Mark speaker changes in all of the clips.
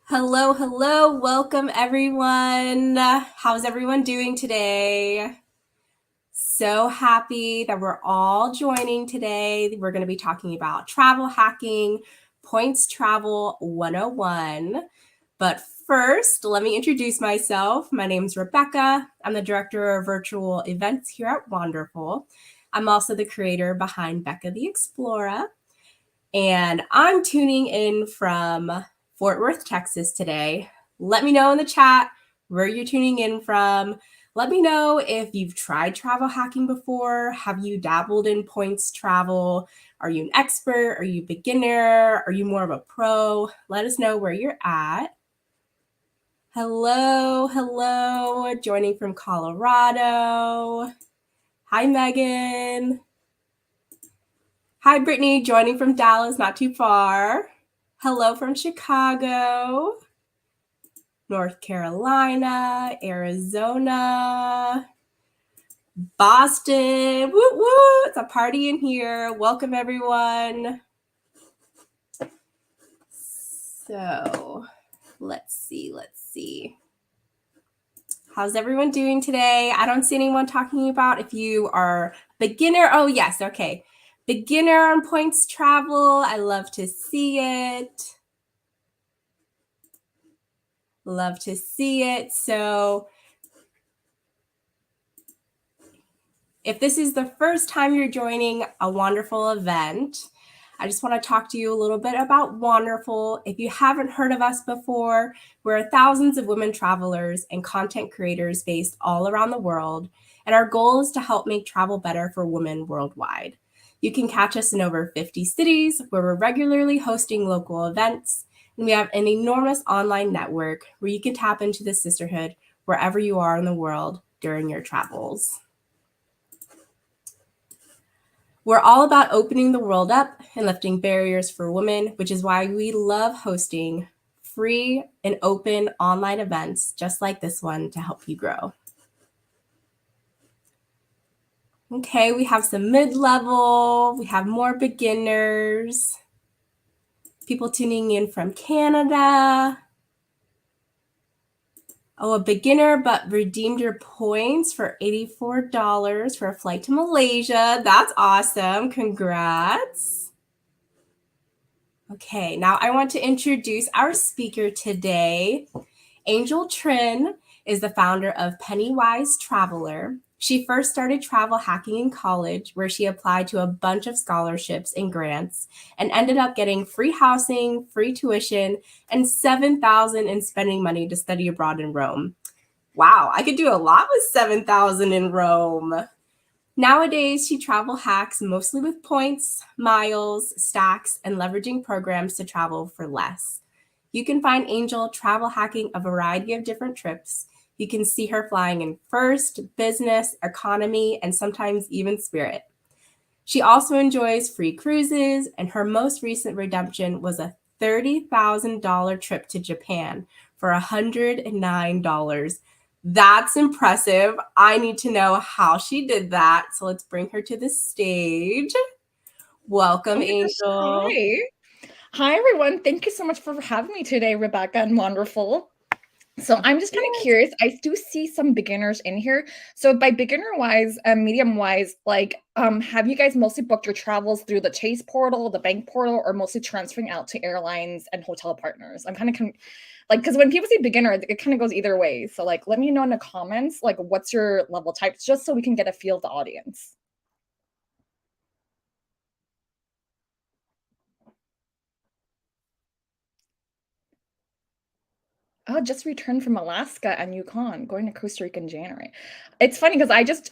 Speaker 1: Hello, hello. Welcome, everyone. How's everyone doing today? So happy that we're all joining today. We're going to be talking about travel hacking, points travel 101. But first, let me introduce myself. My name's Rebecca. I'm the director of virtual events here at Wonderful. I'm also the creator behind Becca the Explorer. And I'm tuning in from Fort Worth, Texas today. Let me know in the chat where you're tuning in from. Let me know if you've tried travel hacking before. Have you dabbled in points travel? Are you an expert? Are you a beginner? Are you more of a pro? Let us know where you're at. Hello, hello. Joining from Colorado. Hi, Megan. Hi, Brittany, joining from Dallas, not too far. Hello from Chicago, North Carolina, Arizona, Boston. Woo woo! It's a party in here. Welcome, everyone. So, let's see. How's everyone doing today? I don't see anyone talking about if you are beginner. Oh, yes, okay. Beginner on points travel. I love to see it. Love to see it. So if this is the first time you're joining a Wonderful event, I just want to talk to you a little bit about Wonderful. If you haven't heard of us before, we're thousands of women travelers and content creators based all around the world, and our goal is to help make travel better for women worldwide. You can catch us in over 50 cities where we're regularly hosting local events, and we have an enormous online network where you can tap into the sisterhood wherever you are in the world during your travels. We're all about opening the world up and lifting barriers for women, which is why we love hosting free and open online events just like this one to help you grow. Okay, we have some mid-level, we have more beginners, people tuning in from Canada. Oh, a beginner, but redeemed your points for $84 for a flight to Malaysia. That's awesome. Congrats. Okay, now I want to introduce our speaker today. Angel Trinh is the founder of Pennywise Traveler. She first started travel hacking in college, where she applied to a bunch of scholarships and grants and ended up getting free housing, free tuition, and $7,000 in spending money to study abroad in Rome. Wow, I could do a lot with $7,000 in Rome. Nowadays, she travel hacks mostly with points, miles, stacks, and leveraging programs to travel for less. You can find Angel travel hacking a variety of different trips. You can see her flying in first, business, economy, and sometimes even Spirit. She also enjoys free cruises, and her most recent redemption was a $30,000 trip to Japan for $109. That's impressive. I need to know how she did that. So let's bring her to the stage. Welcome, Angel.
Speaker 2: Hi. Hi, everyone. Thank you so much for having me today, Rebecca and Wonderful. So I'm just kind of curious. I do see some beginners in here. So by beginner wise, medium wise, have you guys mostly booked your travels through the Chase portal, the bank portal, or mostly transferring out to airlines and hotel partners? I'm kind of because when people say beginner, it kind of goes either way. So let me know in the comments, what's your level type, just so we can get a feel of the audience. Oh, just returned from Alaska and Yukon, going to Costa Rica in January. It's funny because I just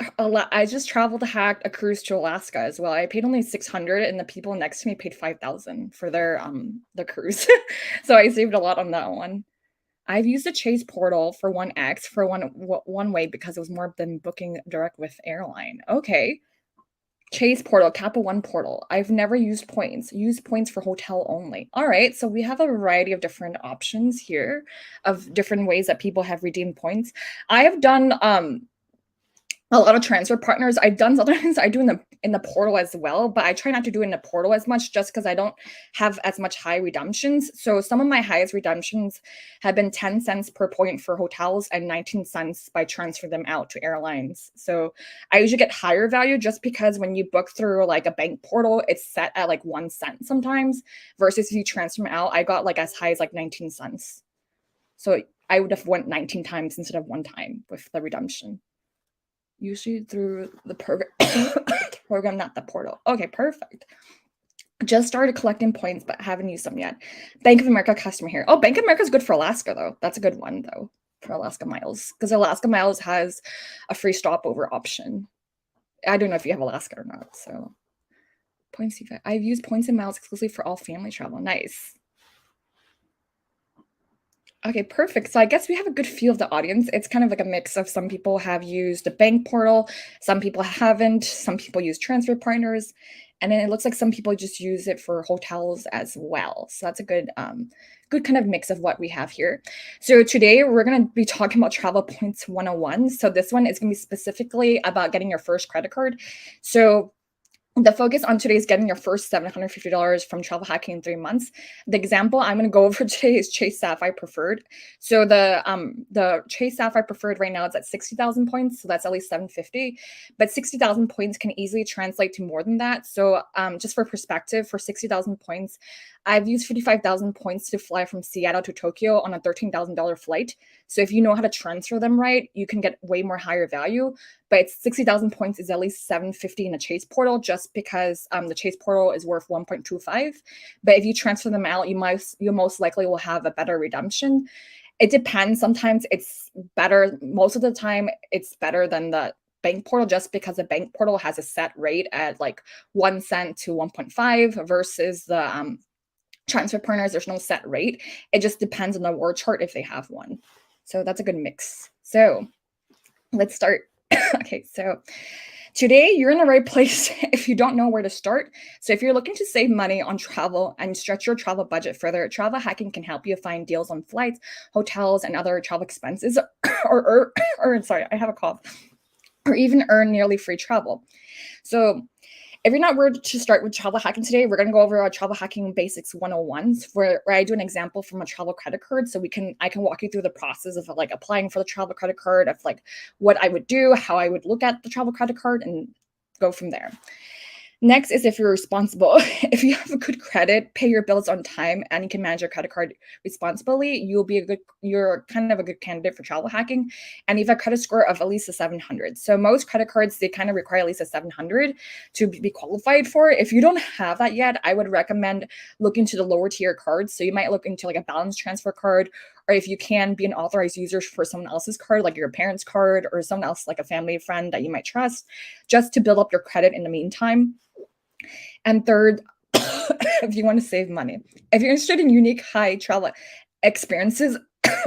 Speaker 2: traveled to hack a cruise to Alaska as well. I paid only 600, and the people next to me paid 5,000 for their cruise. So I saved a lot on that one. I've used the Chase portal for 1X for one way because it was more than booking direct with airline. Okay. Chase portal, Kappa One portal. I've never used points. Use points for hotel only. All right, so we have a variety of different options here of different ways that people have redeemed points. I have done a lot of transfer partners. I've done sometimes I do in the portal as well, but I try not to do it in the portal as much just because I don't have as much high redemptions. So some of my highest redemptions have been 10 cents per point for hotels and 19 cents by transfer them out to airlines. So I usually get higher value just because when you book through like a bank portal, it's set at like 1 cent sometimes, versus if you transfer them out, I got like as high as like 19 cents. So I would have went 19 times instead of one time with the redemption. Usually through the program, not the portal. Okay, perfect. Just started collecting points, but haven't used them yet. Bank of America customer here. Oh, Bank of America is good for Alaska, though. That's a good one, though, for Alaska Miles, because Alaska Miles has a free stopover option. I don't know if you have Alaska or not. So points. I've used points and miles exclusively for all family travel. Nice. Okay, perfect. So I guess we have a good feel of the audience. It's kind of like a mix of some people have used a bank portal, some people haven't, some people use transfer partners, and then it looks like some people just use it for hotels as well. So that's a good good kind of mix of what we have here. So today we're going to be talking about travel points 101. So this one is going to be specifically about getting your first credit card. So the focus on today is getting your first $750 from travel hacking in 3 months. The example I'm going to go over today is Chase Sapphire Preferred. So the Chase Sapphire Preferred right now is at 60,000 points, so that's at least 750. But 60,000 points can easily translate to more than that. So just for perspective, for 60,000 points, I've used 55,000 points to fly from Seattle to Tokyo on a $13,000 flight. So if you know how to transfer them right, you can get way more higher value. But 60,000 points is at least 750 in a Chase portal, just because the Chase portal is worth 1.25. But if you transfer them out, you most likely will have a better redemption. It depends. Sometimes it's better. Most of the time, it's better than the bank portal, just because the bank portal has a set rate at like 1 cent to 1.5 versus the transfer partners. There's no set rate. It just depends on the word chart if they have one. So that's a good mix. So let's start. Okay, so today you're in the right place if you don't know where to start. So if you're looking to save money on travel and stretch your travel budget further, travel hacking can help you find deals on flights, hotels, and other travel expenses, or sorry, I have a cough, or even earn nearly free travel. So if you're not where to start with travel hacking today, we're going to go over our travel hacking basics 101, where I do an example from a travel credit card. So I can walk you through the process of like applying for the travel credit card, of like what I would do, how I would look at the travel credit card, and go from there. Next is if you're responsible. If you have a good credit, pay your bills on time, and you can manage your credit card responsibly, you're kind of a good candidate for travel hacking. And you have a credit score of at least a 700. So most credit cards, they kind of require at least a 700 to be qualified for. If you don't have that yet, I would recommend looking to the lower tier cards. So you might look into like a balance transfer card, or if you can be an authorized user for someone else's card, like your parents' card or someone else, like a family friend that you might trust, just to build up your credit in the meantime. And third, if you want to save money, if you're interested in unique high travel experiences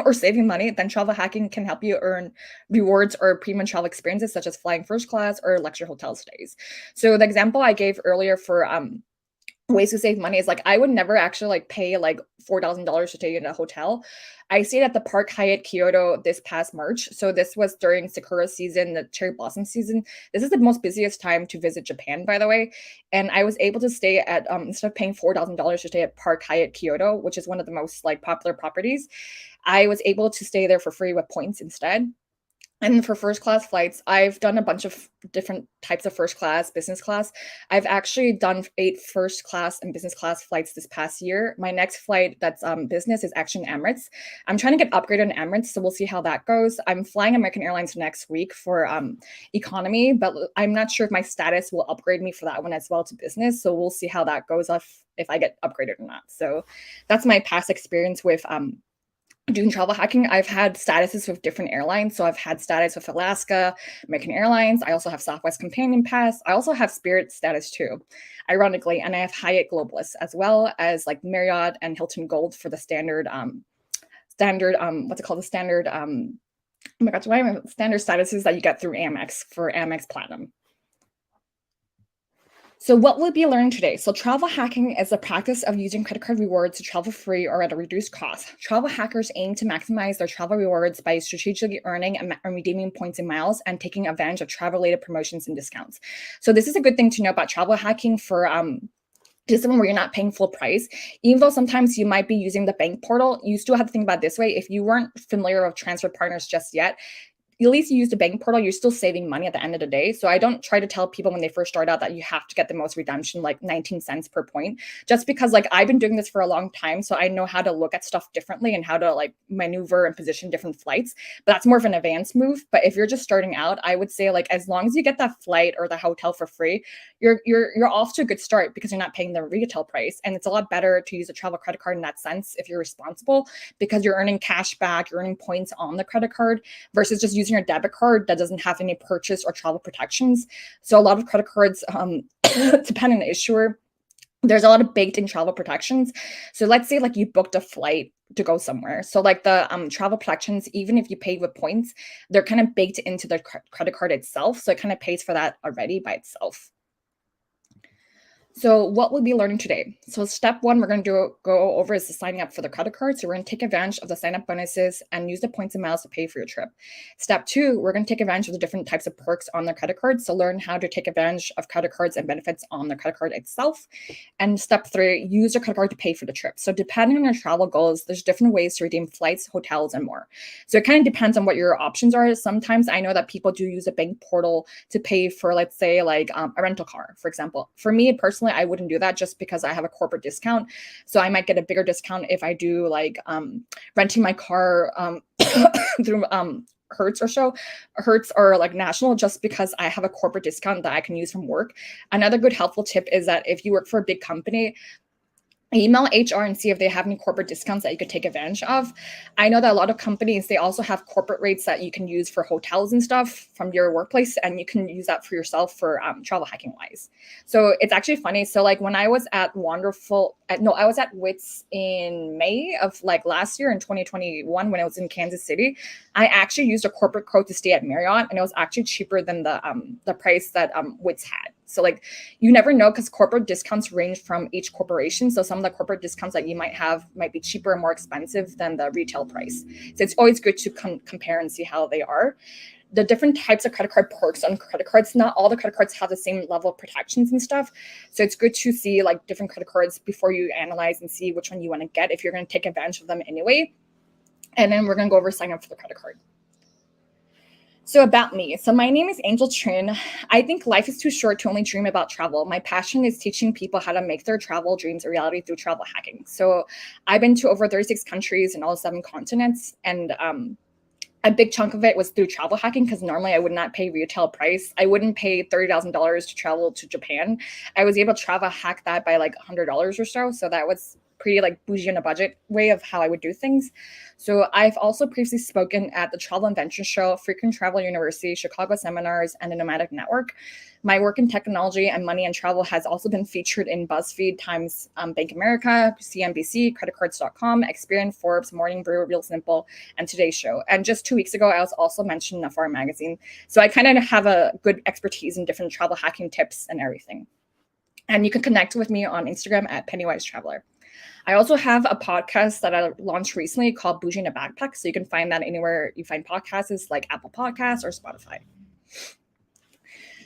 Speaker 2: or saving money, then travel hacking can help you earn rewards or premium travel experiences, such as flying first class or luxury hotel stays. So the example I gave earlier for ways to save money is like I would never actually like pay like $4,000 to stay in a hotel. I stayed at the Park Hyatt Kyoto this past March. So this was during Sakura season, the cherry blossom season. This is the most busiest time to visit Japan, by the way. And I was able to stay at instead of paying $4,000 to stay at Park Hyatt Kyoto, which is one of the most like popular properties, I was able to stay there for free with points instead. And for first class flights, I've done a bunch of different types of first class, business class. I've actually done 8 first class and business class flights this past year. My next flight that's business is actually in Emirates. I'm trying to get upgraded in Emirates, so we'll see how that goes. I'm flying American Airlines next week for economy, but I'm not sure if my status will upgrade me for that one as well to business. So we'll see how that goes if I get upgraded or not. So that's my past experience with doing travel hacking. I've had statuses with different airlines. So I've had status with Alaska, American Airlines. I also have Southwest Companion Pass. I also have Spirit status too, ironically. And I have Hyatt Globalist, as well as like Marriott and Hilton Gold for the standard, what's it called? The standard, oh my gosh, why am I, standard statuses that you get through Amex for Amex Platinum. So what we'll be learning today. So travel hacking is the practice of using credit card rewards to travel free or at a reduced cost. Travel hackers aim to maximize their travel rewards by strategically earning and redeeming points and miles and taking advantage of travel-related promotions and discounts. So this is a good thing to know about travel hacking for just something where you're not paying full price. Even though sometimes you might be using the bank portal, you still have to think about it this way. If you weren't familiar with transfer partners just yet, at least you use the bank portal, you're still saving money at the end of the day. So I don't try to tell people when they first start out that you have to get the most redemption, like 19 cents per point, just because like I've been doing this for a long time. So I know how to look at stuff differently and how to like maneuver and position different flights. But that's more of an advanced move. But if you're just starting out, I would say like as long as you get that flight or the hotel for free, you're off to a good start because you're not paying the retail price. And it's a lot better to use a travel credit card in that sense if you're responsible, because you're earning cash back, you're earning points on the credit card versus just using your debit card that doesn't have any purchase or travel protections. So a lot of credit cards, depending on the issuer, there's a lot of baked in travel protections. So let's say like you booked a flight to go somewhere. So like the travel protections, even if you pay with points, they're kind of baked into the credit card itself. So it kind of pays for that already by itself. So what we'll be learning today. So step one, we're going to go over is the signing up for the credit card. So we're going to take advantage of the sign up bonuses and use the points and miles to pay for your trip. Step two, we're going to take advantage of the different types of perks on the credit card. So learn how to take advantage of credit cards and benefits on the credit card itself. And step three, use your credit card to pay for the trip. So depending on your travel goals, there's different ways to redeem flights, hotels, and more. So it kind of depends on what your options are. Sometimes I know that people do use a bank portal to pay for, let's say, like a rental car, for example. For me personally, I wouldn't do that just because I have a corporate discount. So I might get a bigger discount if I do like renting my car through Hertz or like National, just because I have a corporate discount that I can use from work. Another good helpful tip is that if you work for a big company, email HR and see if they have any corporate discounts that you could take advantage of. I know that a lot of companies, they also have corporate rates that you can use for hotels and stuff from your workplace, and you can use that for yourself for travel hacking wise. So it's actually funny. So like when I was at I was at Wits in May of like last year in 2021 when I was in Kansas City, I actually used a corporate code to stay at Marriott, and it was actually cheaper than the price that Wits had. So like you never know, because corporate discounts range from each corporation. So some of the corporate discounts that you might have might be cheaper and more expensive than the retail price. So it's always good to compare and see how they are. The different types of credit card perks on credit cards, not all the credit cards have the same level of protections and stuff. So it's good to see like different credit cards before you analyze and see which one you want to get if you're going to take advantage of them anyway. And then we're going to go over signing up for the credit card. So about me. So my name is Angel Trinh. I think life is too short to only dream about travel. My passion is teaching people how to make their travel dreams a reality through travel hacking. So I've been to over 36 countries in all 7 continents, and a big chunk of it was through travel hacking, because normally I would not pay retail price. I wouldn't pay $30,000 to travel to Japan. I was able to travel hack that by like $100 or so. So that was pretty like bougie on a budget way of how I would do things. So I've also previously spoken at the Travel and Venture Show, Frequent Travel University, Chicago Seminars, and the Nomadic Network. My work in technology and money and travel has also been featured in BuzzFeed, Times, Bank America, CNBC, creditcards.com, Experian, Forbes, Morning Brew, Real Simple, and Today's Show. And just 2 weeks ago, I was also mentioned in a Foreign magazine. So I kind of have a good expertise in different travel hacking tips and everything. And you can connect with me on Instagram at Pennywise Traveler. I also have a podcast that I launched recently called Bougie in a Backpack. So you can find that anywhere you find podcasts, like Apple Podcasts or Spotify.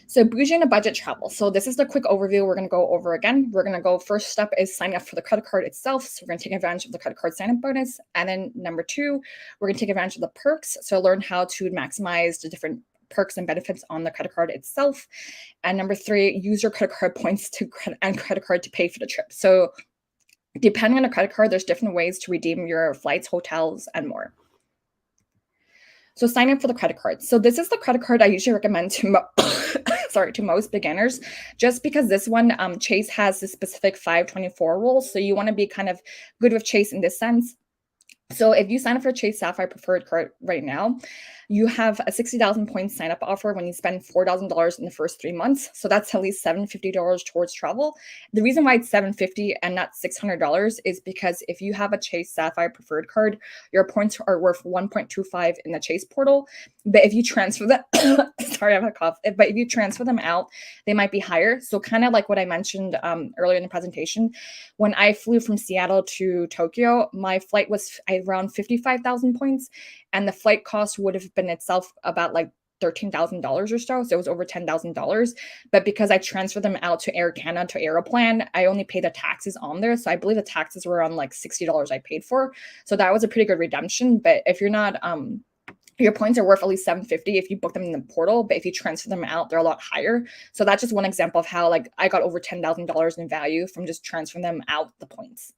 Speaker 2: So bougie in a budget travel. So this is the quick overview we're going to go over again. We're going to go, first step is signing up for the credit card itself. So we're going to take advantage of the credit card sign-up bonus. And then number 2, we're going to take advantage of the perks. So learn how to maximize the different perks and benefits on the credit card itself. And number 3, use your credit card points and credit card to pay for the trip. So depending on the credit card, there's different ways to redeem your flights, hotels, and more. So sign up for the credit card. So this is the credit card I usually recommend to to most beginners, just because this one, Chase has this specific 524 rule. So you want to be kind of good with Chase in this sense. So if you sign up for Chase Sapphire Preferred card right now, you have a 60,000 points sign up offer when you spend $4,000 in the first 3 months. So that's at least $750 towards travel. The reason why it's $750 and not $600 is because if you have a Chase Sapphire Preferred card, your points are worth 1.25 in the Chase portal. But if you transfer them, sorry, I have a cough. But if you transfer them out, they might be higher. So kind of like what I mentioned earlier in the presentation, when I flew from Seattle to Tokyo, my flight was around 55,000 points, and the flight cost would have been itself about like $13,000 or so. So it was over $10,000. But because I transferred them out to Air Canada to Aeroplan, I only paid the taxes on there. So I believe the taxes were around like $60 I paid for. So that was a pretty good redemption. But if you're not, your points are worth at least $750 if you book them in the portal, but if you transfer them out, they're a lot higher. So that's just one example of how like I got over $10,000 in value from just transferring them out the points.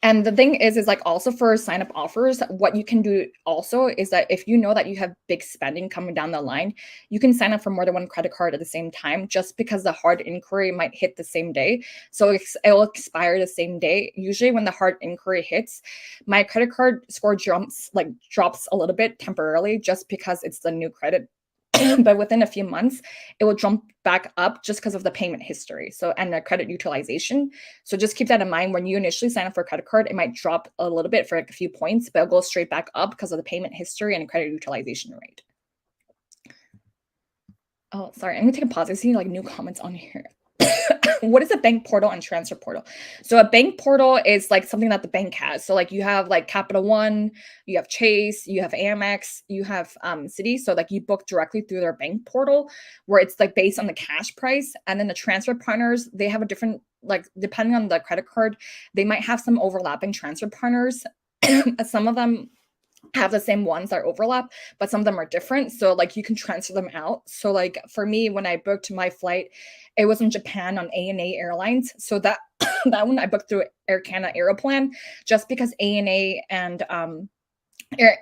Speaker 2: And the thing is like also for sign up offers, what you can do also is that if you know that you have big spending coming down the line, you can sign up for more than one credit card at the same time, just because the hard inquiry might hit the same day. So it will expire the same day. Usually when the hard inquiry hits, my credit card score drops a little bit temporarily just because it's the new credit. But within a few months, it will jump back up just because of the payment history. So, and the credit utilization. So just keep that in mind. When you initially sign up for a credit card, it might drop a little bit for like a few points, but it'll go straight back up because of the payment history and credit utilization rate. Oh, sorry. I'm gonna take a pause. I see like new comments on here. What is a bank portal and transfer portal? So a bank portal is like something that the bank has. So like you have like Capital One, you have Chase, you have Amex, you have Citi. So like you book directly through their bank portal where it's like based on the cash price. And then the transfer partners, they have a different, like depending on the credit card, they might have some overlapping transfer partners. Some of them have the same ones that overlap, but some of them are different. So like you can transfer them out. So like for me, when I booked my flight, it was in Japan on ANA Airlines. So that that one I booked through Air Canada Aeroplan, just because ANA and ANA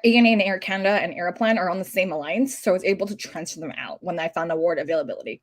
Speaker 2: and Air Canada and Aeroplan are on the same alliance. So I was able to transfer them out when I found award availability.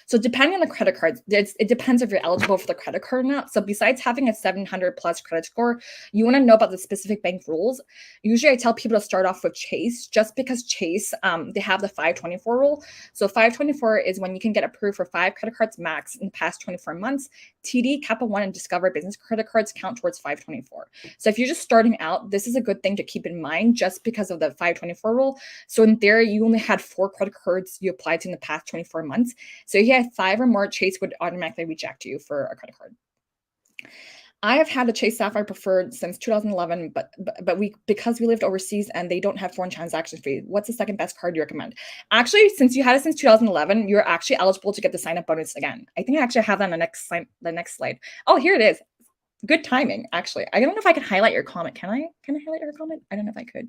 Speaker 2: So depending on the credit cards, it depends if you're eligible for the credit card or not. So besides having a 700 plus credit score, you want to know about the specific bank rules. Usually I tell people to start off with Chase, just because Chase, they have the 524 rule. So 524 is when you can get approved for 5 credit cards max in the past 24 months. TD, Capital One, and Discover business credit cards count towards 524. So if you're just starting out, this is a good thing to keep in mind just because of the 524 rule. So in theory, you only had 4 credit cards you applied to in the past 24 months. So if you had 5 or more, Chase would automatically reject you for a credit card. I have had the Chase Sapphire Preferred since 2011, but because we lived overseas and they don't have foreign transaction fee. What's the second best card you recommend? Actually, since you had it since 2011, you're actually eligible to get the sign up bonus again. I think I actually have that on the next slide. Oh, here it is. Good timing, actually. I don't know if I can highlight your comment. Can I highlight your comment? I don't know if I could.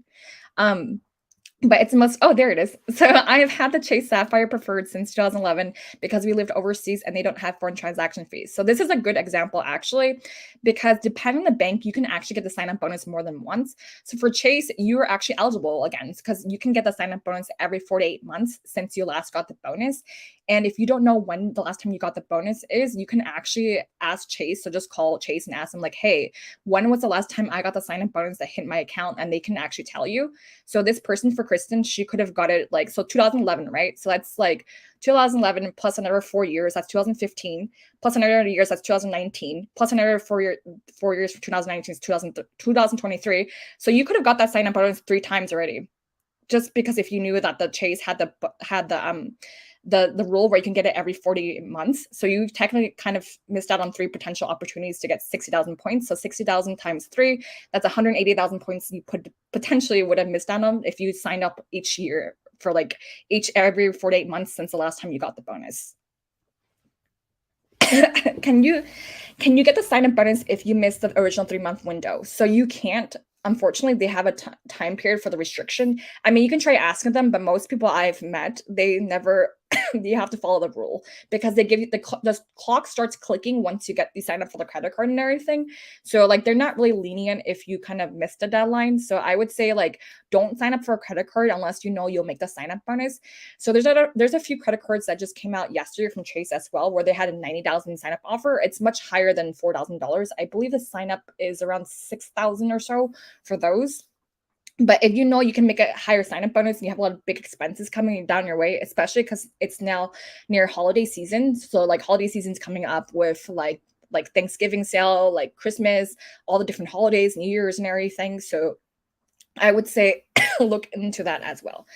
Speaker 2: But it's the most, oh, there it is. So I have had the Chase Sapphire Preferred since 2011 because we lived overseas and they don't have foreign transaction fees. So this is a good example, actually, because depending on the bank, you can actually get the sign-up bonus more than once. So for Chase, you are actually eligible again because you can get the sign-up bonus every 4 to 8 months since you last got the bonus. And if you don't know when the last time you got the bonus is, you can actually ask Chase. So just call Chase and ask them like, hey, when was the last time I got the sign-up bonus that hit my account? And they can actually tell you. So this person, for Kristen, she could have got it like, so 2011, right? So that's like 2011 plus another 4 years, that's 2015, plus another years, that's 2019, plus another 4 years for 2019 is 2023. So you could have got that sign-up bonus 3 times already. Just because if you knew that the Chase had the rule where you can get it every 40 months. So you technically kind of missed out on 3 potential opportunities to get 60,000 points. So 60,000 times 3, that's 180,000 points you potentially would have missed out on if you signed up each year for like every 4 to 8 months since the last time you got the bonus. Can you get the sign up bonus if you missed the original 3-month window? So you can't. Unfortunately, they have a time period for the restriction. I mean, you can try asking them, but most people I've met, they never you have to follow the rule because they give you the clock starts clicking once you sign up for the credit card and everything. So like they're not really lenient if you kind of miss the deadline. So I would say like don't sign up for a credit card unless you know you'll make the sign up bonus. So there's a few credit cards that just came out yesterday from Chase as well, where they had a 90,000 sign up offer. It's much higher than $4,000. I believe the sign up is around 6,000 or so for those. But if you know you can make a higher sign up bonus and you have a lot of big expenses coming down your way, especially because it's now near holiday season. So like holiday season's coming up with like Thanksgiving sale, like Christmas, all the different holidays, New Year's and everything. So I would say look into that as well.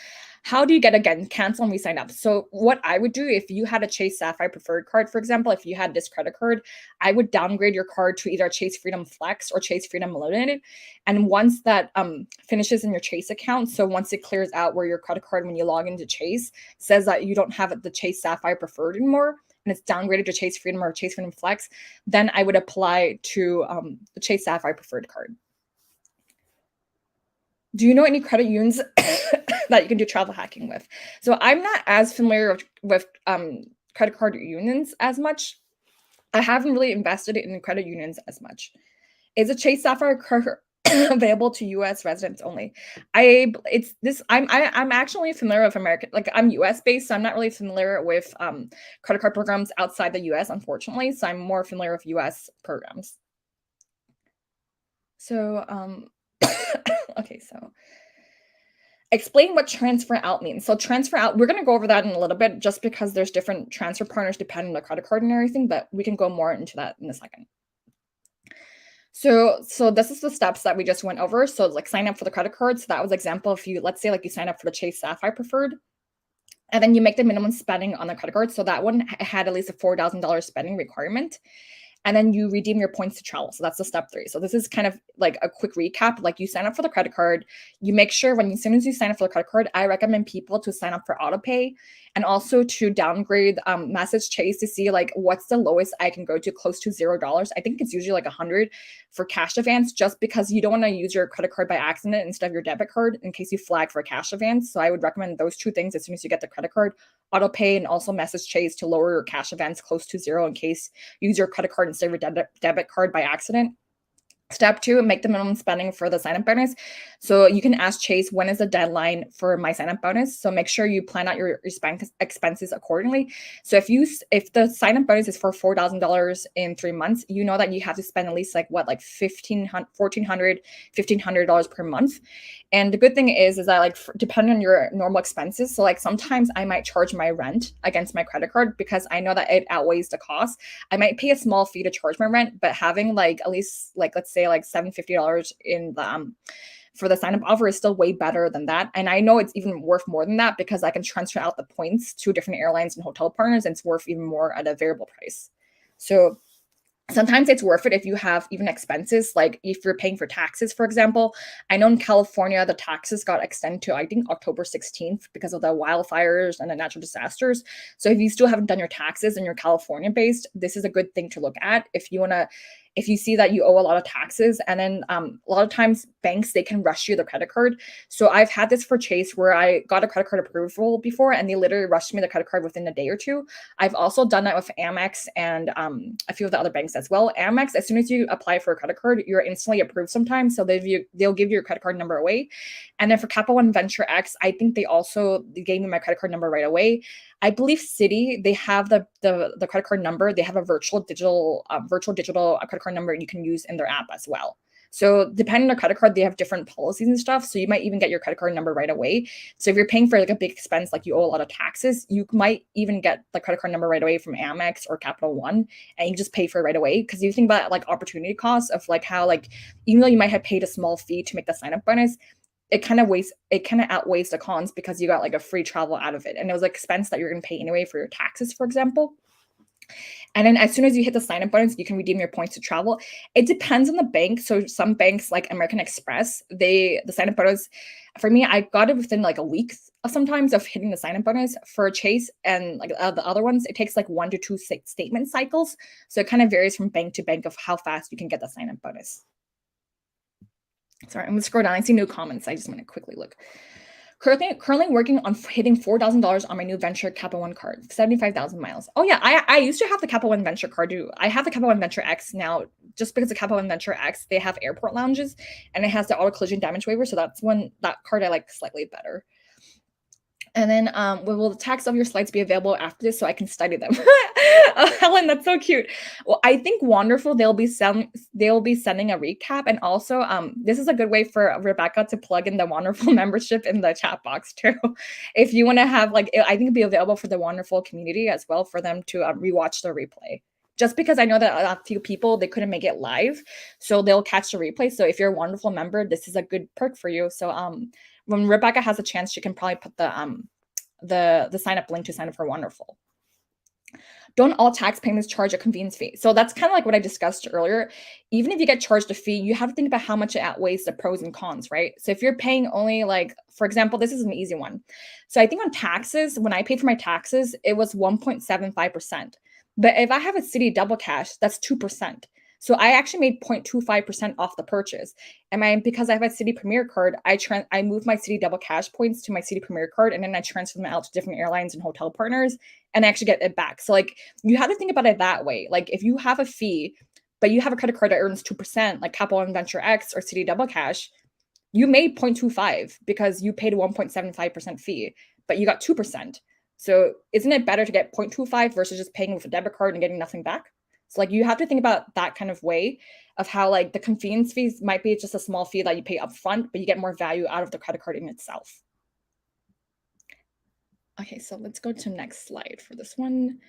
Speaker 2: How do you get, again, cancel and re-sign up? So what I would do if you had a Chase Sapphire Preferred card, for example, if you had this credit card, I would downgrade your card to either Chase Freedom Flex or Chase Freedom Limited. And once that finishes in your Chase account, so once it clears out where your credit card, when you log into Chase, says that you don't have the Chase Sapphire Preferred anymore, and it's downgraded to Chase Freedom or Chase Freedom Flex, then I would apply to the Chase Sapphire Preferred card. Do you know any credit unions that you can do travel hacking with? So I'm not as familiar with credit card unions as much. I haven't really invested in credit unions as much. Is a Chase Sapphire card available to U.S. residents only? I'm actually familiar with American, like I'm U.S. based, so I'm not really familiar with credit card programs outside the U.S. unfortunately. So I'm more familiar with U.S. programs. So okay, so explain what transfer out means. So transfer out, we're going to go over that in a little bit just because there's different transfer partners depending on the credit card and everything, but we can go more into that in a second. So this is the steps that we just went over. So like sign up for the credit card. So that was example if you, let's say like you sign up for the Chase Sapphire Preferred, and then you make the minimum spending on the credit card. So that one had at least a $4,000 spending requirement. And then you redeem your points to travel. So that's the step 3. So this is kind of like a quick recap. Like you sign up for the credit card, you make sure as soon as you sign up for the credit card, I recommend people to sign up for auto pay and also to downgrade message Chase to see like what's the lowest I can go to, close to $0. I think it's usually like 100 for cash advance, just because you don't want to use your credit card by accident instead of your debit card in case you flag for a cash advance. So I would recommend those 2 things as soon as you get the credit card: auto pay and also message Chase to lower your cash advance close to 0 in case you use your credit card instead of your debit card by accident. Step 2, make the minimum spending for the sign-up bonus. So you can ask Chase, when is the deadline for my sign-up bonus? So make sure you plan out your expenses accordingly. So if the sign-up bonus is for $4,000 in 3 months, you know that you have to spend at least like $1,400, $1,500 per month. And the good thing is that like depending on your normal expenses, so like sometimes I might charge my rent against my credit card because I know that it outweighs the cost. I might pay a small fee to charge my rent, but having like at least like let's say like $750 in the for the sign up offer is still way better than that. And I know it's even worth more than that because I can transfer out the points to different airlines and hotel partners, and it's worth even more at a variable price. So sometimes it's worth it if you have even expenses, like if you're paying for taxes, for example. I know in California, the taxes got extended to, I think, October 16th because of the wildfires and the natural disasters. So if you still haven't done your taxes and you're California based, this is a good thing to look at if you see that you owe a lot of taxes. And then a lot of times banks, they can rush you the credit card. So I've had this for Chase where I got a credit card approval before and they literally rushed me the credit card within a day or 2. I've also done that with Amex and a few of the other banks as well. Amex, as soon as you apply for a credit card, you're instantly approved sometimes. So they'll give you your credit card number away. And then for Capital One Venture X, I think they gave me my credit card number right away. I believe Citi, they have the credit card number. They have a virtual digital credit card number you can use in their app as well. So depending on the credit card, they have different policies and stuff. So you might even get your credit card number right away. So if you're paying for like a big expense, like you owe a lot of taxes, you might even get the credit card number right away from Amex or Capital One, and you just pay for it right away. Because you think about like opportunity costs of like how like even though you might have paid a small fee to make the sign up bonus, it kind of outweighs the cons because you got like a free travel out of it. And it was an expense that you're going to pay anyway for your taxes, for example. And then as soon as you hit the sign-up bonus, you can redeem your points to travel. It depends on the bank. So some banks like American Express, the sign-up bonus, for me, I got it within like a week sometimes of hitting the sign-up bonus. For Chase and like the other ones, it takes like 1 to 2 statement cycles. So it kind of varies from bank to bank of how fast you can get the sign-up bonus. Sorry, I'm going to scroll down. I see no comments. I just want to quickly look. Currently working on hitting $4,000 on my new Venture Capital One card, 75,000 miles. Oh yeah, I used to have the Capital One Venture card too. I have the Capital One Venture X now, just because the Capital One Venture X, they have airport lounges, and it has the auto collision damage waiver. So that's that card I like slightly better. And then will the text of your slides be available after this so I can study them? Helen, that's so cute. Well, I think wonderful. They'll be sending a recap, and also this is a good way for Rebecca to plug in the wonderful membership in the chat box too. If you want to have I think it'd be available for the wonderful community as well for them to rewatch the replay. Just because I know that a few people they couldn't make it live, so they'll catch the replay. So if you're a wonderful member, this is a good perk for you. So when Rebecca has a chance, she can probably put the sign up link to sign up for Wonderful. Don't all tax payments charge a convenience fee? So that's kind of like what I discussed earlier. Even if you get charged a fee, you have to think about how much it outweighs the pros and cons, right? So if you're paying only for example, this is an easy one. So I think on taxes, when I paid for my taxes, it was 1.75%. But if I have a city double cash, that's 2%. So I actually made 0.25% off the purchase. Because I have a City Premier card, I moved my City Double Cash points to my City Premier card, and then I transfer them out to different airlines and hotel partners, and I actually get it back. So you have to think about it that way. If you have a fee, but you have a credit card that earns 2%, like Capital One Venture X or City Double Cash, you made 0.25 because you paid a 1.75% fee, but you got 2%. So isn't it better to get 0.25 versus just paying with a debit card and getting nothing back? So you have to think about that kind of way of how the convenience fees might be just a small fee that you pay up front, but you get more value out of the credit card in itself. Okay, so let's go to next slide for this one.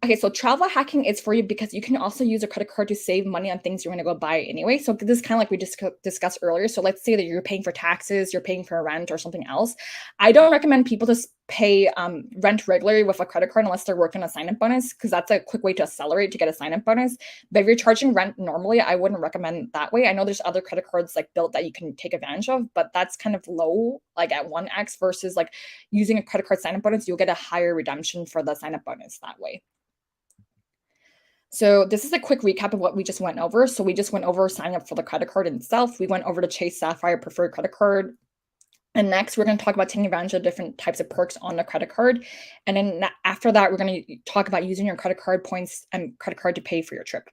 Speaker 2: Okay, so travel hacking is for you because you can also use a credit card to save money on things you're going to go buy anyway. So this is kind of like we just discussed earlier. So let's say that you're paying for taxes, you're paying for rent or something else. I don't recommend people to pay rent regularly with a credit card unless they're working a sign-up bonus, because that's a quick way to accelerate to get a sign-up bonus. But if you're charging rent normally, I wouldn't recommend that way. I know there's other credit cards built that you can take advantage of, but that's kind of low, at 1x versus using a credit card sign-up bonus, you'll get a higher redemption for the sign-up bonus that way. So this is a quick recap of what we just went over. So we just went over signing up for the credit card itself. We went over the Chase Sapphire Preferred Credit Card. And next, we're going to talk about taking advantage of different types of perks on the credit card. And then after that, we're going to talk about using your credit card points and credit card to pay for your trip.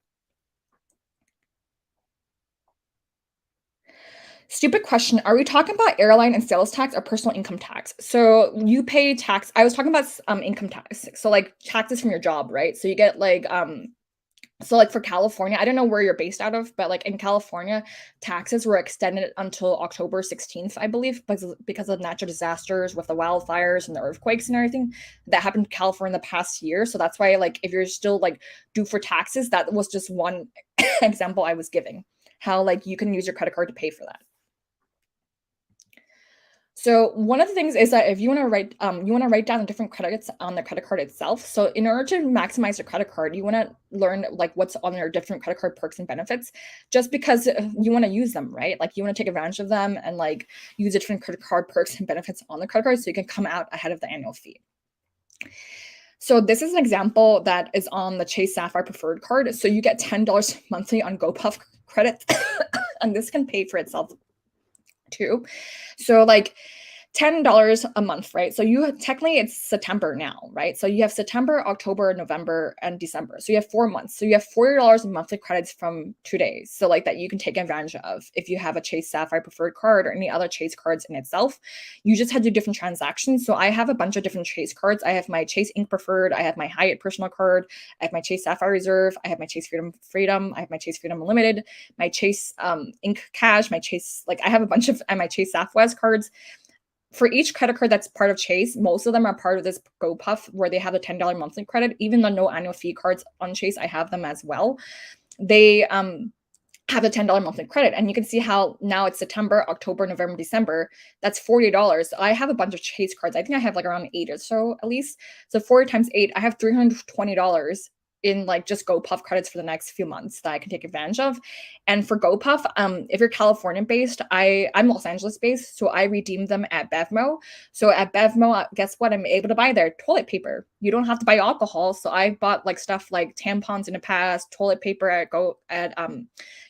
Speaker 2: Stupid question. Are we talking about airline and sales tax or personal income tax? So you pay tax. I was talking about income tax. So taxes from your job, right? So you get for California, I don't know where you're based out of, but in California, taxes were extended until October 16th, I believe, because of natural disasters with the wildfires and the earthquakes and everything that happened in California in the past year. So that's why if you're still due for taxes, that was just one example I was giving, how you can use your credit card to pay for that. So one of the things is that if you want to write down the different credits on the credit card itself. So in order to maximize your credit card, you want to learn what's on your different credit card perks and benefits, just because you want to use them, right? You want to take advantage of them and use the different credit card perks and benefits on the credit card so you can come out ahead of the annual fee. So this is an example that is on the Chase Sapphire Preferred Card. So you get $10 monthly on GoPuff credits, and this can pay for itself too. So $10 a month, right? So technically it's September now, right? So you have September, October, November, and December. So you have 4 months. So you have $40 in monthly credits from 2 days. So that you can take advantage of if you have a Chase Sapphire Preferred Card or any other Chase cards in itself. You just have to do different transactions. So I have a bunch of different Chase cards. I have my Chase Ink Preferred. I have my Hyatt Personal Card. I have my Chase Sapphire Reserve. I have my Chase Freedom. I have my Chase Freedom Unlimited, my Chase Ink Cash, my Chase, I have a bunch of my Chase Southwest cards. For each credit card that's part of Chase, most of them are part of this GoPuff where they have a $10 monthly credit. Even though no annual fee cards on Chase, I have them as well. They have a $10 monthly credit. And you can see how now it's September, October, November, December. That's $40. I have a bunch of Chase cards. I think I have around 8 or so at least. So 40 times 8, I have $320 in like just GoPuff credits for the next few months that I can take advantage of. And for GoPuff, if you're California based, I'm Los Angeles based, so I redeem them at Bevmo. So at Bevmo, guess what? I'm able to buy their toilet paper. You don't have to buy alcohol. So I bought like stuff like tampons in the past, toilet paper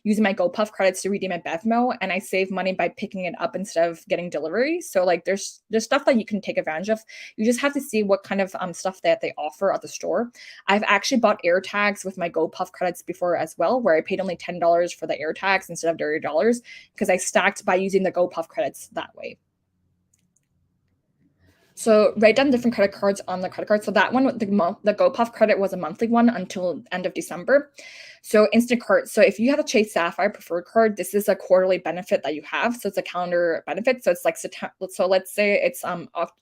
Speaker 2: using my GoPuff credits to redeem at Bevmo, and I save money by picking it up instead of getting delivery. So like there's stuff that you can take advantage of. You just have to see what kind of stuff that they offer at the store. I've actually bought air tags with my GoPuff credits before as well, where I paid only $10 for the air tags instead of $30 because I stacked by using the GoPuff credits that way. So write down different credit cards on the credit card. So that one, the GoPuff credit was a monthly one until end of December. So Instacart. So if you have a Chase Sapphire preferred card, this is a quarterly benefit that you have. So it's a calendar benefit. So it's like so let's say it's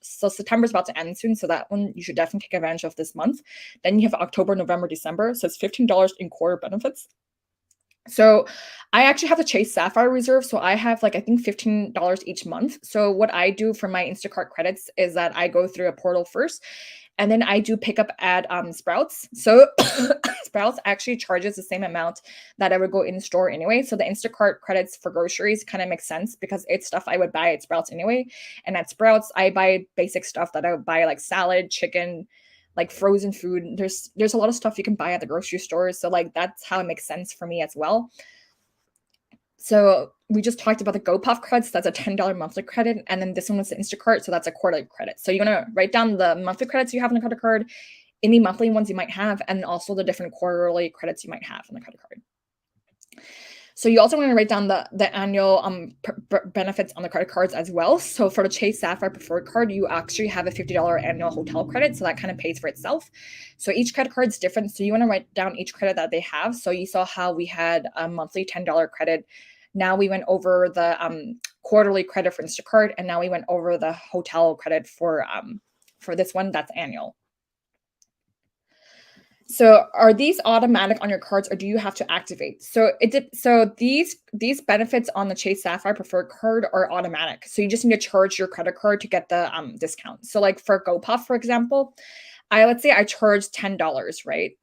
Speaker 2: so September's about to end soon. So that one you should definitely take advantage of this month. Then you have October, November, December. So it's $15 in quarter benefits. So I actually have the Chase Sapphire Reserve. So I have like, I think $15 each month. So what I do for my Instacart credits is that I go through a portal first, and then I do pick up at Sprouts. So Sprouts actually charges the same amount that I would go in store anyway. So the Instacart credits for groceries kind of makes sense because it's stuff I would buy at Sprouts anyway. And at Sprouts, I buy basic stuff that I would buy like salad, chicken, like frozen food. There's a lot of stuff you can buy at the grocery stores. So like that's how it makes sense for me as well. So we just talked about the GoPuff credits. That's a $10 monthly credit. And then this one was the Instacart. So that's a quarterly credit. So you're going to write down the monthly credits you have on the credit card, any monthly ones you might have, and also the different quarterly credits you might have on the credit card. So you also want to write down the annual benefits on the credit cards as well. So for the Chase Sapphire preferred card, you actually have a $50 annual hotel credit. So that kind of pays for itself. So each credit card is different. So you want to write down each credit that they have. So you saw how we had a monthly $10 credit. Now we went over the quarterly credit for Instacart, and now we went over the hotel credit for this one that's annual. So are these automatic on your cards, or do you have to activate? So these benefits on the Chase Sapphire preferred card are automatic. So you just need to charge your credit card to get the discount. So like for GoPuff, for example, let's say I charge $10, right?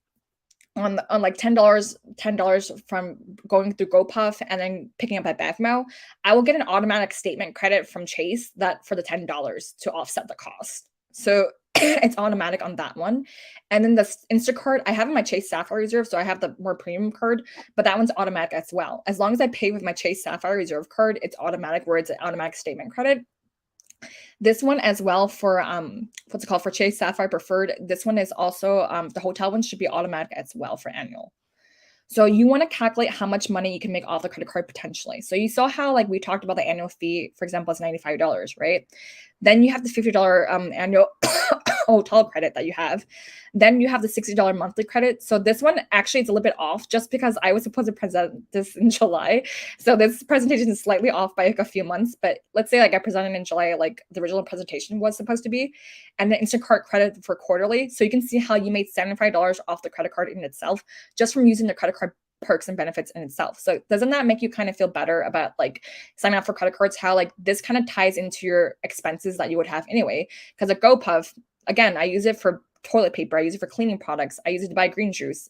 Speaker 2: On like $10 from going through GoPuff and then picking up at Bevmo, I will get an automatic statement credit from Chase that for the $10 to offset the cost. So it's automatic on that one. And then the Instacart, I have in my Chase Sapphire Reserve, so I have the more premium card, but that one's automatic as well. As long as I pay with my Chase Sapphire Reserve card, it's automatic, where it's an automatic statement credit. This one as well for what's it called, for Chase Sapphire Preferred. This one is also the hotel one should be automatic as well for annual. So you want to calculate how much money you can make off the credit card potentially. So you saw how like we talked about the annual fee, for example, is $95, right? Then you have the $50 annual hotel credit that you have. Then you have the $60 monthly credit. So this one actually is a little bit off just because I was supposed to present this in July. So this presentation is slightly off by like a few months, but let's say like I presented in July, like the original presentation was supposed to be, and the Instacart credit for quarterly. So you can see how you made $75 off the credit card in itself just from using the credit card perks and benefits in itself. So doesn't that make you kind of feel better about like signing up for credit cards, how like this kind of ties into your expenses that you would have anyway? Because a GoPuff, again, I use it for toilet paper, I use it for cleaning products, I use it to buy green juice,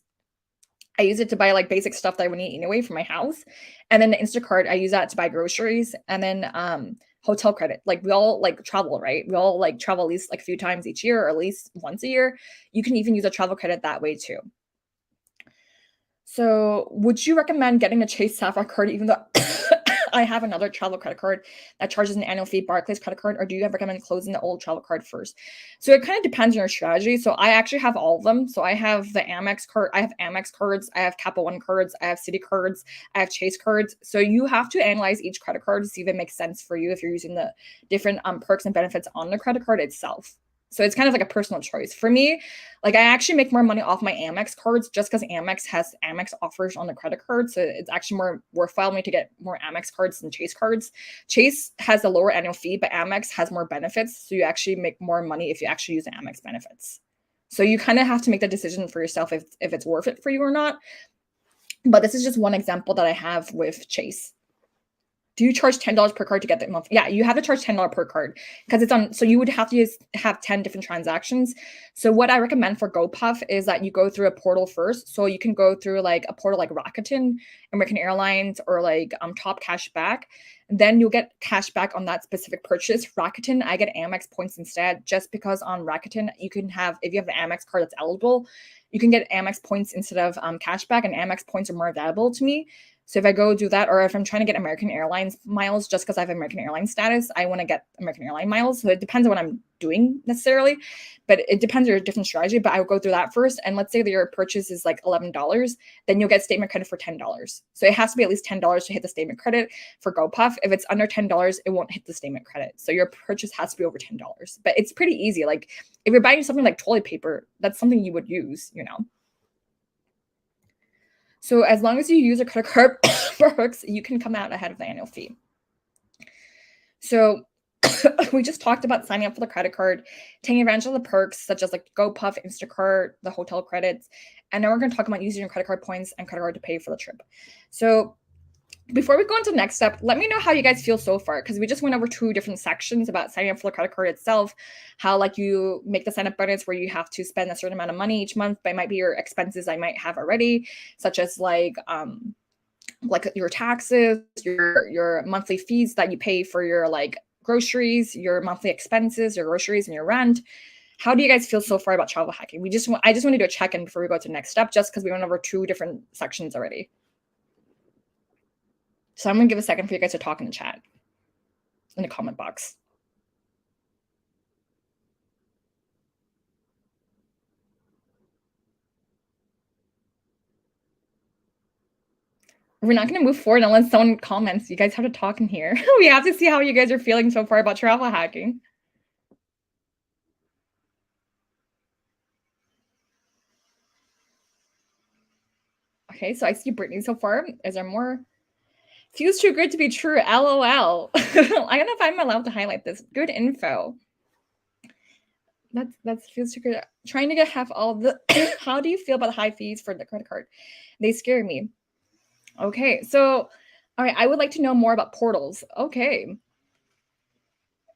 Speaker 2: I use it to buy like basic stuff that I would need anyway for my house. And then the Instacart, I use that to buy groceries. And then hotel credit, like we all like travel, right? We all like travel at least like a few times each year, or at least once a year. You can even use a travel credit that way too. So would you recommend getting a Chase Sapphire card even though I have another travel credit card that charges an annual fee, Barclays credit card, or do you recommend closing the old travel card first? So it kind of depends on your strategy. So I actually have all of them. So I have the Amex card, I have Amex cards, I have Capital One cards, I have Citi cards, I have Chase cards. So you have to analyze each credit card to see if it makes sense for you if you're using the different perks and benefits on the credit card itself. So it's kind of like a personal choice. For me, like I actually make more money off my Amex cards just because Amex has Amex offers on the credit card. So it's actually more worthwhile me to get more Amex cards than Chase cards. Chase has a lower annual fee, but Amex has more benefits. So you actually make more money if you actually use the Amex benefits. So you kind of have to make the decision for yourself if it's worth it for you or not. But this is just one example that I have with Chase. Do you charge $10 per card to get the month? Yeah, you have to charge $10 per card because it's on. So you would have to have 10 different transactions. So what I recommend for GoPuff is that you go through a portal first. So you can go through like a portal like Rakuten, American Airlines, or like Top Cash Back. Then you'll get cash back on that specific purchase. Rakuten, I get Amex points instead, just because on Rakuten you can have, if you have an Amex card that's eligible, you can get Amex points instead of cash back, and Amex points are more valuable to me. So if I go do that, or if I'm trying to get American Airlines miles, just because I have American Airlines status, I want to get American Airline miles. So it depends on what I'm doing necessarily, but it depends on your different strategy. But I would go through that first. And let's say that your purchase is like $11, then you'll get statement credit for $10. So it has to be at least $10 to hit the statement credit for GoPuff. If it's under $10, it won't hit the statement credit. So your purchase has to be over $10. But it's pretty easy. Like if you're buying something like toilet paper, that's something you would use, you know. So as long as you use a credit card perks, you can come out ahead of the annual fee. So we just talked about signing up for the credit card, taking advantage of the perks such as like GoPuff, Instacart, the hotel credits, and now we're going to talk about using your credit card points and credit card to pay for the trip. So before we go into the next step, let me know how you guys feel so far, because we just went over 2 different sections about signing up for the credit card itself, how like you make the sign up bonus where you have to spend a certain amount of money each month, but it might be your expenses I might have already, such as like your taxes, your monthly fees that you pay for your like groceries, your monthly expenses, your groceries, and your rent. How do you guys feel so far about travel hacking? I just want to do a check-in before we go to the next step, just because we went over 2 different sections already. So I'm going to give a second for you guys to talk in the chat, in the comment box. We're not going to move forward unless someone comments. You guys have to talk in here. We have to see how you guys are feeling so far about travel hacking. Okay, so I see Brittany so far. Is there more? Feels too good to be true. LOL. I don't know if I'm allowed to highlight this. Good info. That feels too good. Trying to get half all the. How do you feel about high fees for the credit card? They scare me. Okay, so all right, I would like to know more about portals. Okay.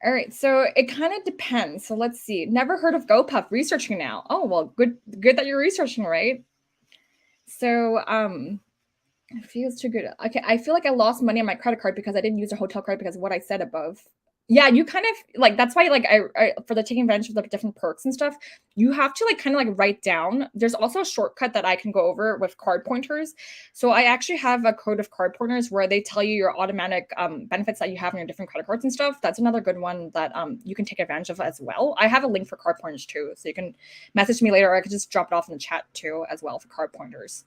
Speaker 2: All right, so it kind of depends. So let's see. Never heard of GoPuff. Researching now. Oh well, good that you're researching, right? So it feels too good. Okay, I feel like I lost money on my credit card because I didn't use a hotel card because of what I said above. Yeah, you kind of like, that's why like I for the taking advantage of the different perks and stuff, you have to like kind of like write down. There's also a shortcut that I can go over with card pointers. So I actually have a code of card pointers where they tell you your automatic benefits that you have on your different credit cards and stuff. That's another good one that you can take advantage of as well. I have a link for card pointers too, so you can message me later, or I could just drop it off in the chat too as well for card pointers.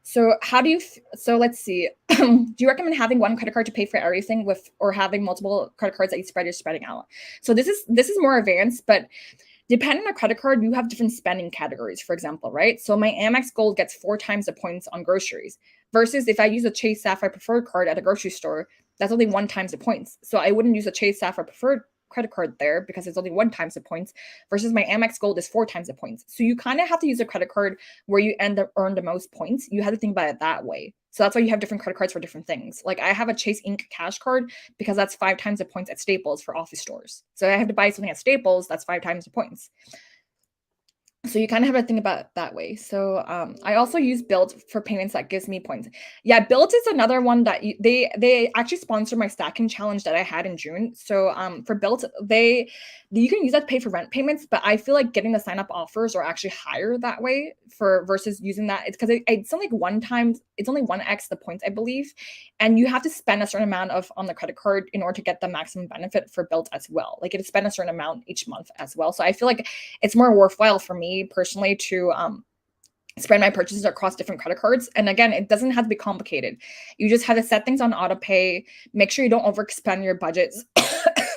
Speaker 2: So how do you, so let's see. Do you recommend having one credit card to pay for everything with, or having multiple credit cards that you spread, you're spreading out? So this is more advanced, but depending on credit card, you have different spending categories, for example, right? So my Amex Gold gets 4 times the points on groceries versus if I use a Chase Sapphire Preferred card at a grocery store, that's only 1 times the points. So I wouldn't use a Chase Sapphire Preferred credit card there because it's only 1 times the points versus my Amex Gold is 4 times the points. So you kind of have to use a credit card where you earn the most points. You have to think about it that way. So that's why you have different credit cards for different things. Like I have a Chase Ink cash card because that's 5 times the points at Staples for office stores. So I have to buy something at Staples, that's 5 times the points. So you kind of have to think about it that way. So I also use Built for payments that gives me points. Yeah, Built is another one that they actually sponsored my stacking challenge that I had in June. So for Built, you can use that to pay for rent payments, but I feel like getting the sign up offers are actually higher that way for versus using that. It's because it's only 1 time, it's only 1x the points, I believe, and you have to spend a certain amount on the credit card in order to get the maximum benefit for Built as well. Like it spend a certain amount each month as well. So I feel like it's more worthwhile for me personally to spread my purchases across different credit cards. And again, it doesn't have to be complicated. You just have to set things on auto pay, make sure you don't overexpend your budgets.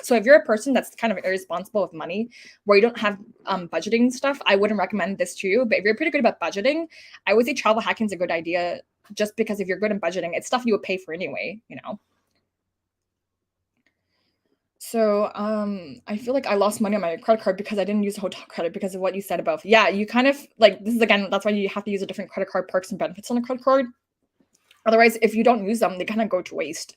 Speaker 2: So if you're a person that's kind of irresponsible with money, where you don't have budgeting stuff, I wouldn't recommend this to you. But if you're pretty good about budgeting, I would say travel hacking is a good idea, just because if you're good at budgeting, it's stuff you would pay for anyway, you know. So I feel like I lost money on my credit card because I didn't use a hotel credit because of what you said above. Yeah, you kind of like, this is again, that's why you have to use a different credit card perks and benefits on a credit card. Otherwise, if you don't use them, they kind of go to waste.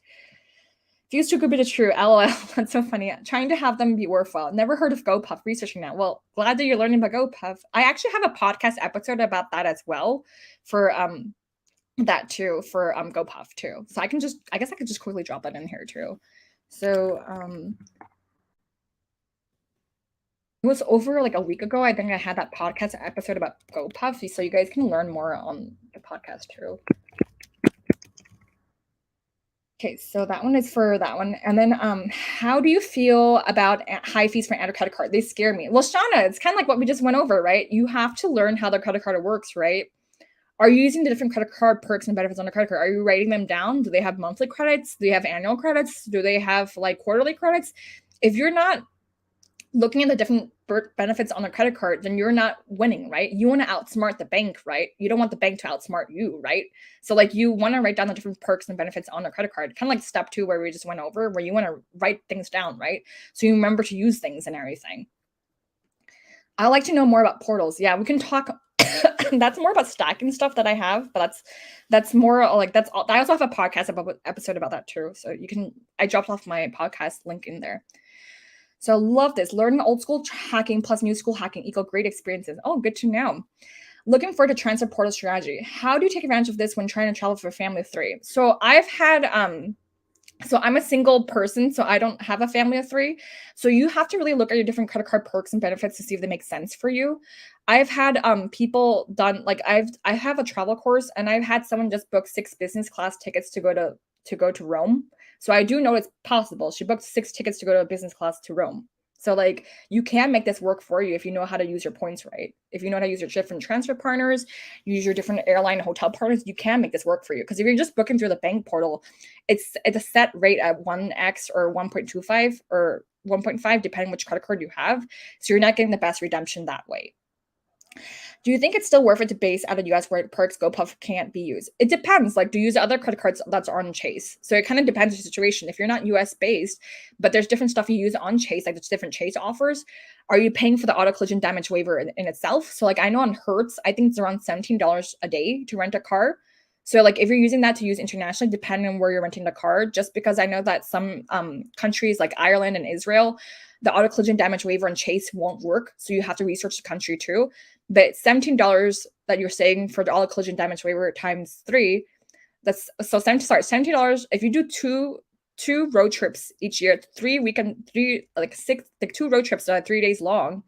Speaker 2: Views too good to be true. LOL. That's so funny. Trying to have them be worthwhile. Never heard of GoPuff. Researching that. Well, glad that you're learning about GoPuff. I actually have a podcast episode about that as well, for that too, for GoPuff too. So I guess I could just quickly drop that in here too. So it was over like a week ago. I think I had that podcast episode about GoPuff, so you guys can learn more on the podcast too. Okay, so that one is for that one. And then how do you feel about high fees for an credit card? They scare me. Well, Shauna, it's kind of like what we just went over, right? You have to learn how the credit card works, right? Are you using the different credit card perks and benefits on the credit card? Are you writing them down? Do they have monthly credits? Do they have annual credits? Do they have like quarterly credits? If you're not looking at the different benefits on the credit card, then you're not winning, right? You want to outsmart the bank, right? You don't want the bank to outsmart you, right? So like you want to write down the different perks and benefits on the credit card, kind of like step 2 where we just went over, where you want to write things down, right? So you remember to use things and everything. I like to know more about portals. Yeah, we can talk. That's more about stacking stuff that I have, but that's more like that's all. I also have a podcast episode about that too. So you can. I dropped off my podcast link in there. So love this. Learning old school hacking plus new school hacking equal great experiences. Oh, good to know. Looking forward to transfer portal strategy. How do you take advantage of this when trying to travel for a family of 3? So I've had so I'm a single person, so I don't have a family of 3. So you have to really look at your different credit card perks and benefits to see if they make sense for you. I've had people done like I have a travel course, and I've had someone just book 6 business class tickets to go to Rome. So I do know it's possible. She booked 6 tickets to go to a business class to Rome. So like you can make this work for you if you know how to use your points right. If you know how to use your different transfer partners, use your different airline hotel partners, you can make this work for you. Because if you're just booking through the bank portal, it's a set rate at 1x or 1.25 or 1.5, depending which credit card you have. So you're not getting the best redemption that way. Do you think it's still worth it to base out of US where perks GoPuff can't be used? It depends. Like, do you use other credit cards that's on Chase? So it kind of depends on the situation. If you're not US based, but there's different stuff you use on Chase, like there's different Chase offers, are you paying for the auto collision damage waiver in itself? So like I know on Hertz, I think it's around $17 a day to rent a car. So like if you're using that to use internationally, depending on where you're renting the car, just because I know that some countries like Ireland and Israel, the auto collision damage waiver and Chase won't work. So you have to research the country too. But $17 that you're saying for the auto collision damage waiver times 3, that's so $17. If you do two road trips each year, 2 road trips that are 3 days long,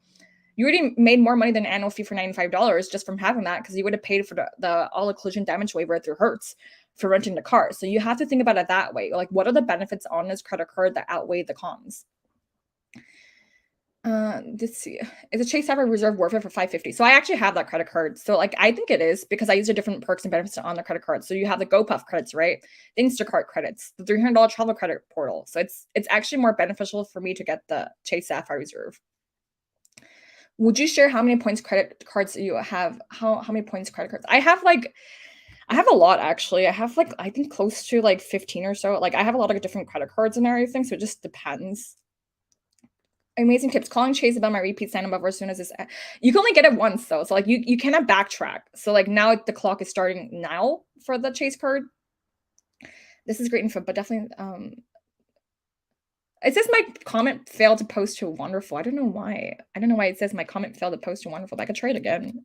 Speaker 2: you already made more money than an annual fee for $95 just from having that, because you would have paid for the auto collision damage waiver through Hertz for renting the car. So you have to think about it that way. Like, what are the benefits on this credit card that outweigh the cons? Let's see. Is a Chase Sapphire Reserve worth it for $550? So I actually have that credit card. So like I think it is, because I use the different perks and benefits on the credit card. So you have the GoPuff credits, right? The Instacart credits, the $300 travel credit portal. So it's actually more beneficial for me to get the Chase Sapphire Reserve. Would you share how many points credit cards you have? How many points credit cards? I have a lot actually. I have I think close to 15 or so. Like I have a lot of different credit cards and everything. So it just depends. Amazing tips. Calling Chase about my repeat sign up offer as soon as this. You can only get it once though. So you cannot backtrack. So now the clock is starting now for the Chase card. This is great info, but definitely it says my comment failed to post to wonderful. I don't know why. I don't know why it says my comment failed to post to wonderful, but I could try it again.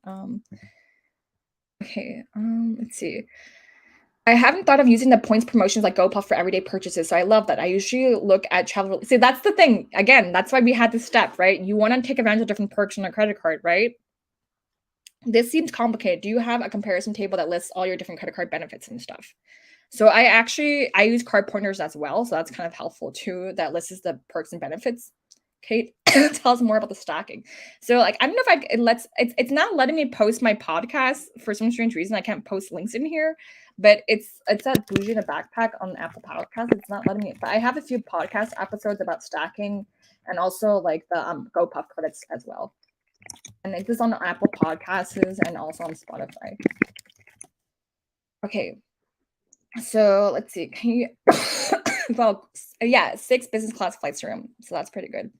Speaker 2: Okay, let's see. I haven't thought of using the points promotions like GoPuff for everyday purchases. So I love that. I usually look at travel. See, that's the thing. Again, that's why we had this step, right? You want to take advantage of different perks on a credit card, right? This seems complicated. Do you have a comparison table that lists all your different credit card benefits and stuff? So I use card pointers as well. So that's kind of helpful too. That lists the perks and benefits. Kate tells more about the stacking. So I don't know if it's not letting me post my podcast for some strange reason. I can't post links in here, but it's at Bougie in a Backpack on Apple Podcast. It's not letting me, but I have a few podcast episodes about stacking and also the GoPuff credits as well. And it is on Apple Podcasts and also on Spotify. Okay. So let's see. Can you well, yeah, 6 business class flights to Rome. So that's pretty good.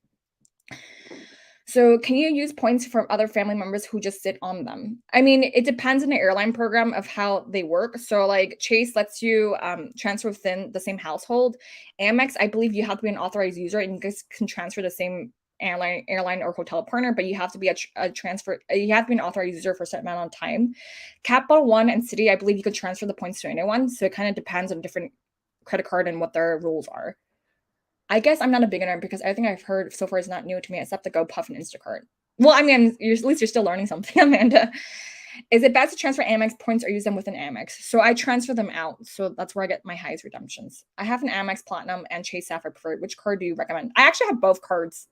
Speaker 2: So can you use points from other family members who just sit on them? I mean, it depends on the airline program of how they work. So like Chase lets you transfer within the same household. Amex, I believe you have to be an authorized user and you guys can transfer the same airline or hotel partner, but you have to be a transfer. You have to be an authorized user for a certain amount of time. Capital One and Citi, I believe you can transfer the points to anyone. So it kind of depends on different credit card and what their rules are. I guess I'm not a beginner because everything I've heard so far is not new to me except the GoPuff and Instacart. Well, I mean, at least you're still learning something, Amanda. Is it best to transfer Amex points or use them within Amex? So I transfer them out. So that's where I get my highest redemptions. I have an Amex Platinum and Chase Sapphire Preferred. Which card do you recommend? I actually have both cards.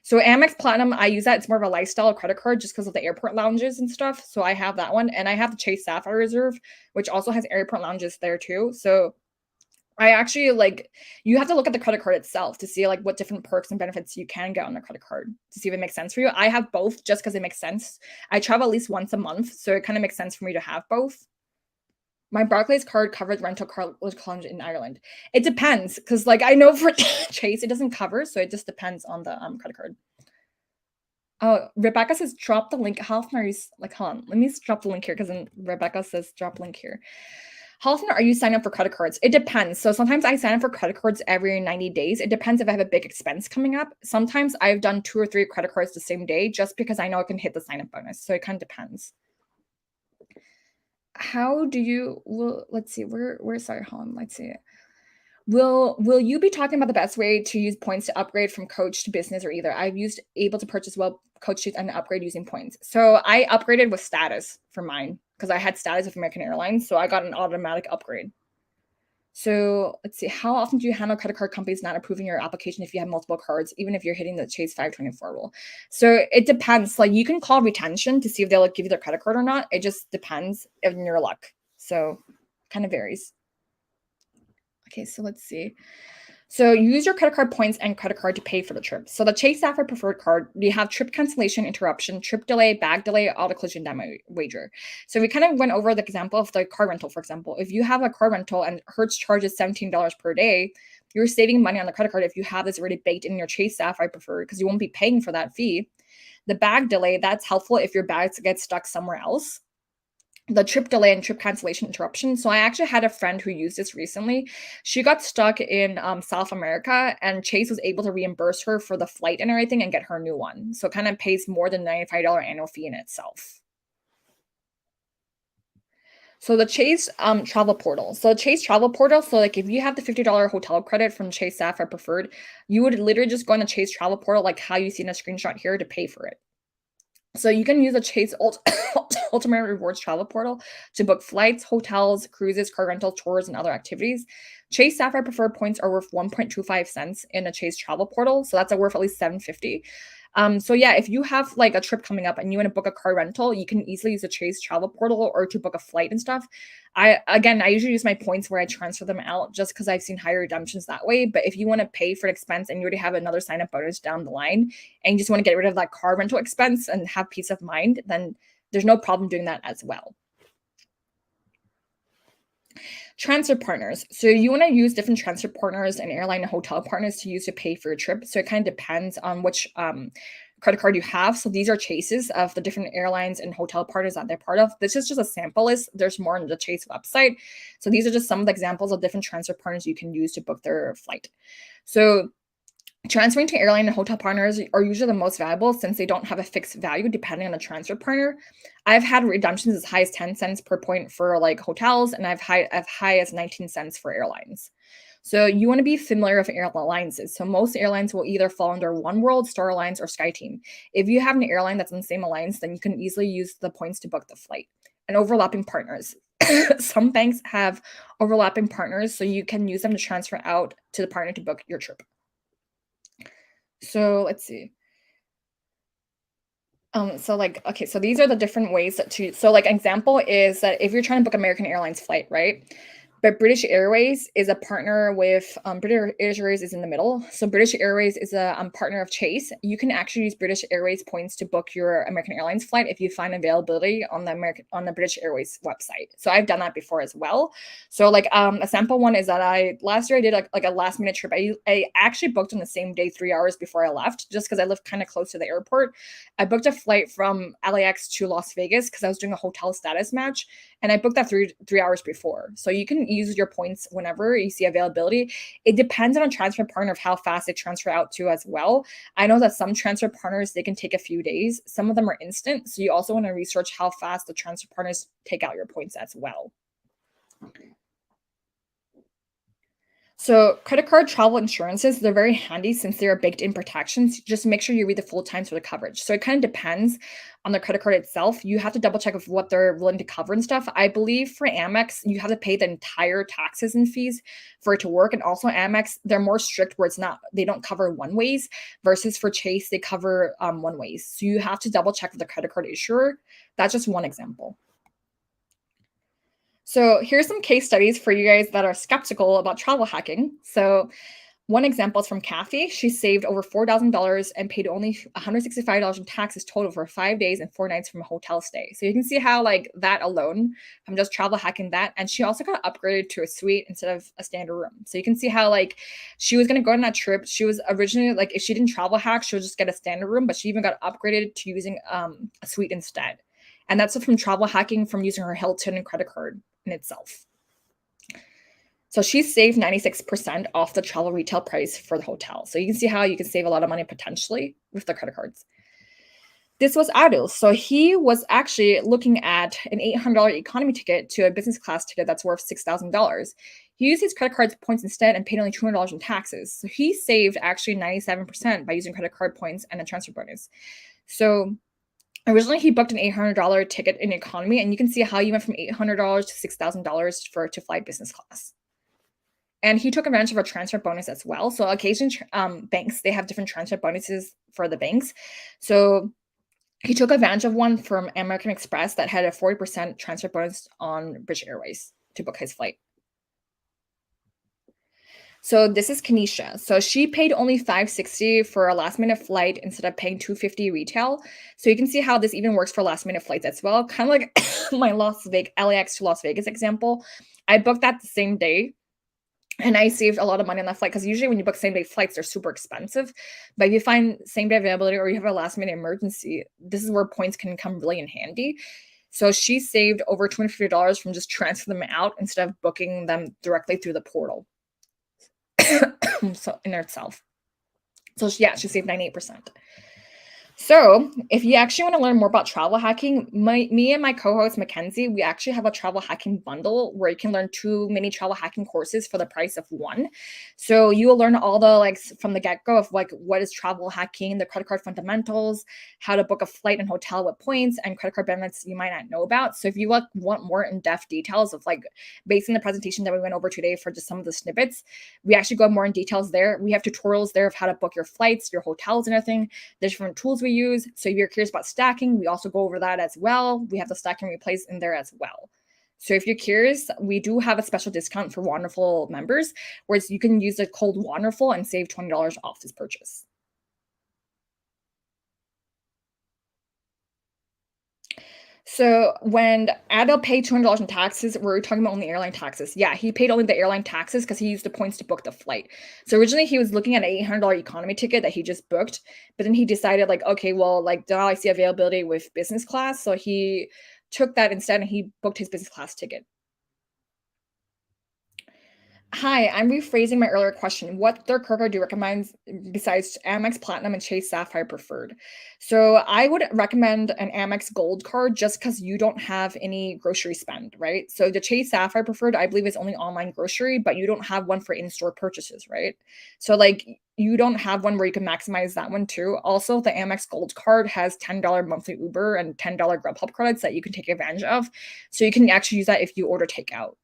Speaker 2: So Amex Platinum, I use that. It's more of a lifestyle credit card just because of the airport lounges and stuff. So I have that one. And I have the Chase Sapphire Reserve, which also has airport lounges there too. So I actually you have to look at the credit card itself to see like what different perks and benefits you can get on the credit card to see if it makes sense for you. I have both just because it makes sense. I travel at least once a month, so it kind of makes sense for me to have both. My Barclays card covered rental car lounge in Ireland. It depends because I know for Chase it doesn't cover, so it just depends on the credit card. Oh, Rebecca says drop the link. How often are you hold on? Let me drop the link here because then Rebecca says drop link here. How often are you signing up for credit cards? It depends. So sometimes I sign up for credit cards every 90 days. It depends if I have a big expense coming up. Sometimes I've done 2 or 3 credit cards the same day just because I know I can hit the sign up bonus. So it kind of depends. How do you let's see. We're sorry, hold on. Let's see. Will you be talking about the best way to use points to upgrade from coach to business or either? I've used able to purchase well coach shoes and upgrade using points. So I upgraded with status for mine because I had status with American Airlines. So I got an automatic upgrade. So let's see. How often do you handle credit card companies not approving your application if you have multiple cards, even if you're hitting the Chase 524 rule? So it depends. Like you can call retention to see if they'll give you their credit card or not. It just depends on your luck. So kind of varies. Okay, so let's see. So you use your credit card points and credit card to pay for the trip. So the Chase Sapphire Preferred card, you have trip cancellation, interruption, trip delay, bag delay, auto collision damage wager. So we kind of went over the example of the car rental, for example. If you have a car rental and Hertz charges $17 per day, you're saving money on the credit card if you have this already baked in your Chase Sapphire Preferred because you won't be paying for that fee. The bag delay, that's helpful if your bags get stuck somewhere else. The trip delay and trip cancellation interruption. So I actually had a friend who used this recently. She got stuck in South America and Chase was able to reimburse her for the flight and everything and get her a new one. So it kind of pays more than $95 annual fee in itself. So the Chase travel portal. So the Chase travel portal. So if you have the $50 hotel credit from Chase Sapphire Preferred, you would literally just go on the Chase travel portal like how you see in a screenshot here to pay for it. So you can use a Chase Ultimate Rewards travel portal to book flights, hotels, cruises, car rental, tours, and other activities. Chase Sapphire Preferred points are worth 1.25 cents in a Chase travel portal, so that's worth at least $7.50. So yeah, if you have a trip coming up and you want to book a car rental, you can easily use a Chase travel portal or to book a flight and stuff. I usually use my points where I transfer them out just because I've seen higher redemptions that way. But if you want to pay for an expense and you already have another sign up bonus down the line and you just want to get rid of that car rental expense and have peace of mind, then there's no problem doing that as well. Transfer partners. So you want to use different transfer partners and airline and hotel partners to use to pay for your trip. So it kind of depends on which credit card you have. So these are Chases of the different airlines and hotel partners that they're part of. This is just a sample list. There's more on the Chase website. So these are just some of the examples of different transfer partners you can use to book their flight. So transferring to airline and hotel partners are usually the most valuable since they don't have a fixed value depending on the transfer partner. I've had redemptions as high as 10 cents per point for hotels, and I've high as 19 cents for airlines. So you want to be familiar with airline alliances. So most airlines will either fall under One World, Star Alliance, or SkyTeam. If you have an airline that's in the same alliance, then you can easily use the points to book the flight. And overlapping partners. Some banks have overlapping partners, so you can use them to transfer out to the partner to book your trip. So let's see. Okay, so these are the different ways that example is that if you're trying to book American Airlines flight, right? But British Airways is a partner with British Airways is in the middle. So British Airways is a partner of Chase. You can actually use British Airways points to book your American Airlines flight if you find availability on the British Airways website. So I've done that before as well. So like a sample one is that I last year I did like a last minute trip. I actually booked on the same day 3 hours before I left, just because I live kind of close to the airport. I booked a flight from LAX to Las Vegas because I was doing a hotel status match, and I booked that 3 hours before. So you can use your points whenever you see availability. It depends on a transfer partner of how fast they transfer out to as well. I know that some transfer partners, they can take a few days. Some of them are instant. So you also want to research how fast the transfer partners take out your points as well. So credit card travel insurances, they're very handy since they're baked in protections. Just make sure you read the full times for the coverage. So it kind of depends on the credit card itself. You have to double check of what they're willing to cover and stuff. I believe for Amex, you have to pay the entire taxes and fees for it to work. And also Amex, they're more strict where they don't cover one ways versus for Chase, they cover one ways. So you have to double check with the credit card issuer. That's just one example. So here's some case studies for you guys that are skeptical about travel hacking. So one example is from Kathy. She saved over $4,000 and paid only $165 in taxes total for 5 days and 4 nights from a hotel stay. So you can see how like that alone, I'm just travel hacking that. And she also got upgraded to a suite instead of a standard room. So you can see how like she was going to go on that trip. She was originally like, if she didn't travel hack, she'll just get a standard room, but she even got upgraded to using a suite instead. And that's from travel hacking from using her Hilton and credit card in itself. So she saved 96% off the travel retail price for the hotel. So you can see how you can save a lot of money potentially with the credit cards. This was Adil. So he was actually looking at an $800 economy ticket to a business class ticket that's worth $6,000. He used his credit card points instead and paid only $200 in taxes. So he saved actually 97% by using credit card points and a transfer bonus. So originally, he booked an $800 ticket in economy, and you can see how he went from $800 to $6,000 to fly business class. And he took advantage of a transfer bonus as well. So occasionally, banks, they have different transfer bonuses for the banks. So he took advantage of one from American Express that had a 40% transfer bonus on British Airways to book his flight. So this is Kanisha. So she paid only $560 for a last minute flight instead of paying $250 retail. So you can see how this even works for last minute flights as well. Kind of like my LAX to Las Vegas example. I booked that the same day and I saved a lot of money on that flight because usually when you book same day flights, they're super expensive. But if you find same day availability or you have a last minute emergency, this is where points can come really in handy. So she saved over $250 from just transferring them out instead of booking them directly through the portal. So in itself. So yeah, she saved 98%. So if you actually want to learn more about travel hacking, me and my co-host Mackenzie, we actually have a travel hacking bundle where you can learn 2 mini travel hacking courses for the price of one. So you will learn all the like from the get-go of like what is travel hacking, the credit card fundamentals, how to book a flight and hotel with points, and credit card benefits you might not know about. So if you want more in-depth details of like based on the presentation that we went over today for just some of the snippets, we actually go more in details there. We have tutorials there of how to book your flights, your hotels, and everything. There's different tools we use. So if you're curious about stacking, we also go over that as well. We have the stack and replace in there as well. So if you're curious, we do have a special discount for Wonderful members, where you can use the code Wonderful and save $20 off this purchase. So when Adel paid $200 in taxes, we're talking about only airline taxes. Yeah, he paid only the airline taxes because he used the points to book the flight. So originally he was looking at an $800 economy ticket that he just booked, but then he decided like, okay, well, like now I see availability with business class. So he took that instead and he booked his business class ticket. Hi, I'm rephrasing my earlier question. What third credit card do you recommend besides Amex Platinum and Chase Sapphire Preferred? So I would recommend an Amex Gold card just because you don't have any grocery spend, right? So the Chase Sapphire Preferred, I believe, is only online grocery, but you don't have one for in-store purchases, right? So like you don't have one where you can maximize that one too. Also, the Amex Gold card has $10 monthly Uber and $10 Grubhub credits that you can take advantage of. So you can actually use that if you order takeout.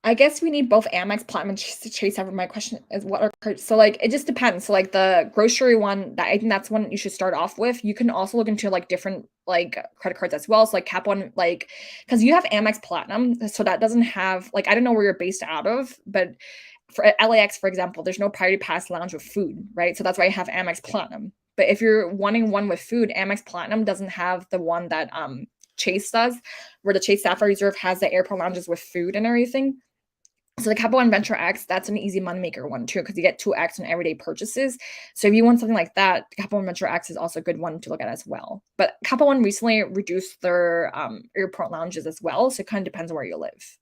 Speaker 2: I guess we need both Amex Platinum and Chase Ever. My question is, what are cards? So like it just depends. So like the grocery one, that I think that's one you should start off with. You can also look into like different like credit cards as well. So like Cap One, like because you have Amex Platinum, so that doesn't have like I don't know where you're based out of, but for LAX, for example, there's no priority pass lounge with food, right? So that's why I have Amex Platinum. But if you're wanting one with food, Amex Platinum doesn't have the one that Chase does, where the Chase Sapphire Reserve has the airport lounges with food and everything. So the Capital One Venture X, that's an easy money maker one too, because you get 2x on everyday purchases. So if you want something like that, Capital One Venture X is also a good one to look at as well. But Capital One recently reduced their airport lounges as well, so it kind of depends on where you live.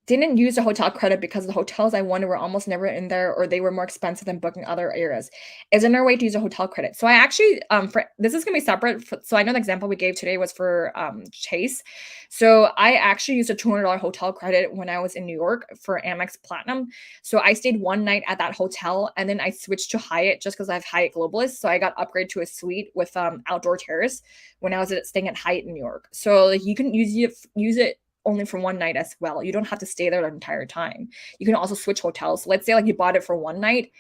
Speaker 2: Didn't use a hotel credit because the hotels I wanted were almost never in there or they were more expensive than booking other areas. Is there no way to use a hotel credit? So I actually for this is gonna be separate. So I know the example we gave today was for Chase. So I actually used a $200 hotel credit when I was in New York for Amex Platinum. So I stayed one night at that hotel and then I switched to Hyatt just because I have Hyatt Globalist. So I got upgraded to a suite with outdoor terrace when I was staying at Hyatt in New York. So like you can use it only for one night as well. You don't have to stay there the entire time. You can also switch hotels. So let's say like you bought it for one night,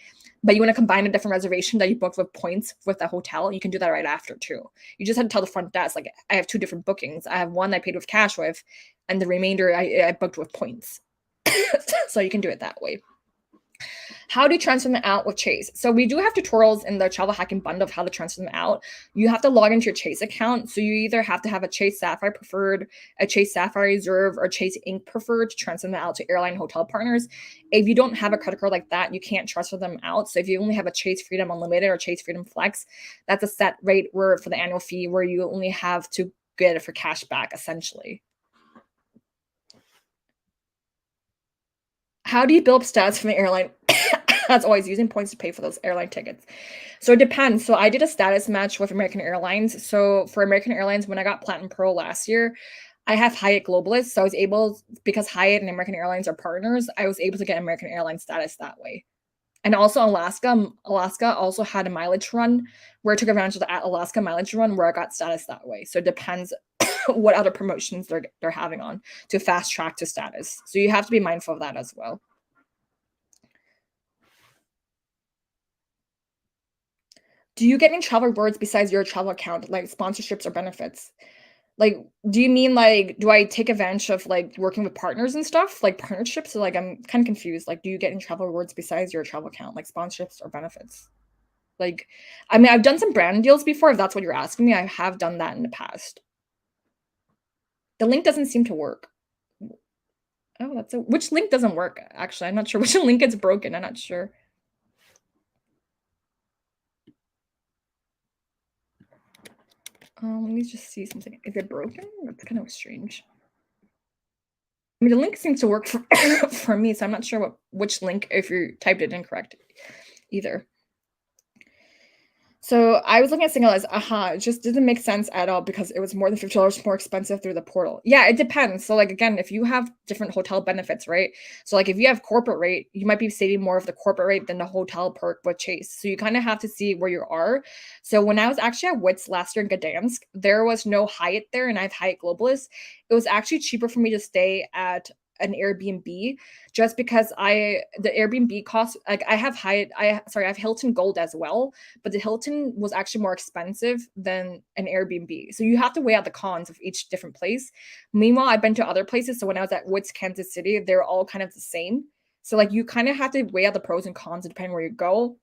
Speaker 2: but you want to combine a different reservation that you booked with points with the hotel. You can do that right after too. You just have to tell the front desk like I have two different bookings. I have one I paid with cash with, and the remainder I booked with points. So you can do it that way. How do you transfer them out with Chase? So we do have tutorials in the travel hacking bundle of how to transfer them out. You have to log into your Chase account. So you either have to have a Chase Sapphire Preferred, a Chase Sapphire Reserve, or Chase Ink Preferred to transfer them out to airline hotel partners. If you don't have a credit card like that, you can't transfer them out. So if you only have a Chase Freedom Unlimited or Chase Freedom Flex, that's a set rate where for the annual fee where you only have to get it for cash back essentially. How do you build up stats from the airline? As always, using points to pay for those airline tickets. So it depends. So I did a status match with American Airlines. So for American Airlines, when I got Platinum Pro last year, I have Hyatt Globalist. So I was able, because Hyatt and American Airlines are partners, I was able to get American Airlines status that way. And also Alaska also had a mileage run where I took advantage of the Alaska mileage run where I got status that way. So it depends what other promotions they're having on to fast track to status. So you have to be mindful of that as well. Do you get any travel rewards besides your travel account, like sponsorships or benefits? Like, do you mean like, do I take advantage of like working with partners and stuff, like partnerships? Or like, I'm kind of confused. Like, do you get any travel rewards besides your travel account, like sponsorships or benefits? Like, I mean, I've done some brand deals before. If that's what you're asking me, I have done that in the past. The link doesn't seem to work. Oh, which link doesn't work? Actually, I'm not sure which link is broken. I'm not sure. Let me just see something. Is it broken? That's kind of strange. I mean, the link seems to work for for me, so I'm not sure which link if you typed it incorrect either. So I was looking at single as it just didn't make sense at all because it was more than $50 more expensive through the portal. Yeah, it depends. So like again, if you have different hotel benefits, right? So like if you have corporate rate, you might be saving more of the corporate rate than the hotel perk with Chase. So you kind of have to see where you are. So when I was actually at Wits last year in Gdansk, there was no Hyatt there, and I have Hyatt Globalist. It was actually cheaper for me to stay at an Airbnb just because the Airbnb cost like I have I have Hilton Gold as well, but the Hilton was actually more expensive than an Airbnb. So you have to weigh out the cons of each different place. Meanwhile, I've been to other places. So when I was at Woods, Kansas City, they're all kind of the same. So like you kind of have to weigh out the pros and cons depending where you go.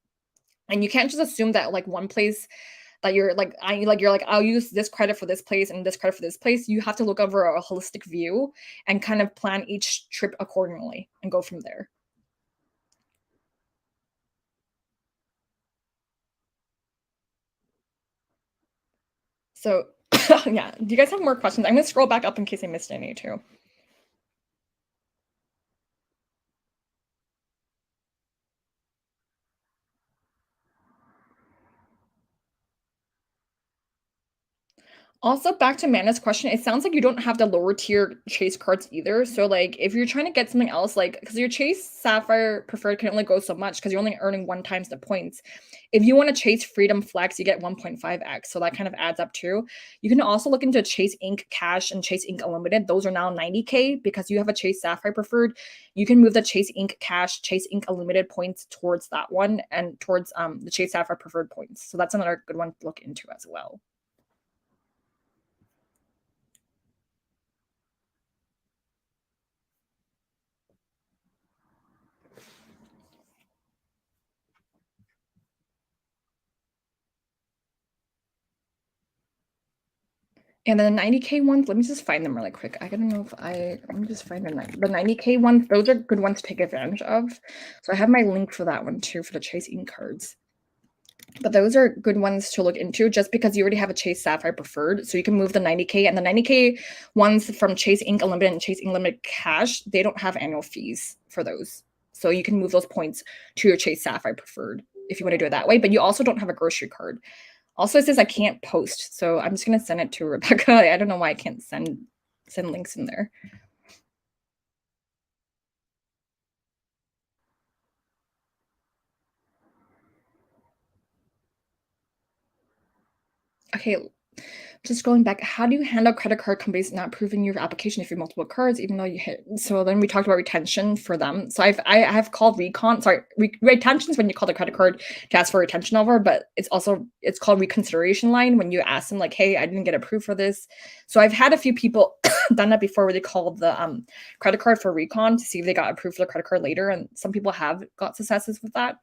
Speaker 2: And you can't just assume that like one place that you're like I'll use this credit for this place and this credit for this place. You have to look over a holistic view and kind of plan each trip accordingly and go from there. So yeah, do you guys have more questions? I'm gonna scroll back up in case I missed any too. Also, back to Mana's question, it sounds like you don't have the lower tier Chase cards either. So, like, if you're trying to get something else, like, because your Chase Sapphire Preferred can only go so much because you're only earning 1 times the points. If you want to Chase Freedom Flex, you get 1.5x. So that kind of adds up too. You can also look into Chase Ink Cash and Chase Ink Unlimited. Those are now 90K because you have a Chase Sapphire Preferred. You can move the Chase Ink Cash, Chase Ink Unlimited points towards that one and towards the Chase Sapphire Preferred points. So that's another good one to look into as well. And then the 90K ones, let me just find them really quick. I don't know if let me just find the 90K ones. Those are good ones to take advantage of. So I have my link for that one too for the Chase Ink cards. But those are good ones to look into just because you already have a Chase Sapphire Preferred. So you can move the 90K and the 90K ones from Chase Ink Unlimited and Chase Ink Unlimited Cash, they don't have annual fees for those. So you can move those points to your Chase Sapphire Preferred if you want to do it that way. But you also don't have a grocery card. Also, it says I can't post, so I'm just gonna send it to Rebecca. I don't know why I can't send links in there. Okay, just going back, how do you handle credit card companies not approving your application if you have multiple cards, even though you hit? So then we talked about retention for them. So I have called recon. Sorry, retention is when you call the credit card to ask for a retention over, but it's called reconsideration line when you ask them like, hey, I didn't get approved for this. So I've had a few people done that before where they called the credit card for recon to see if they got approved for the credit card later, and some people have got successes with that.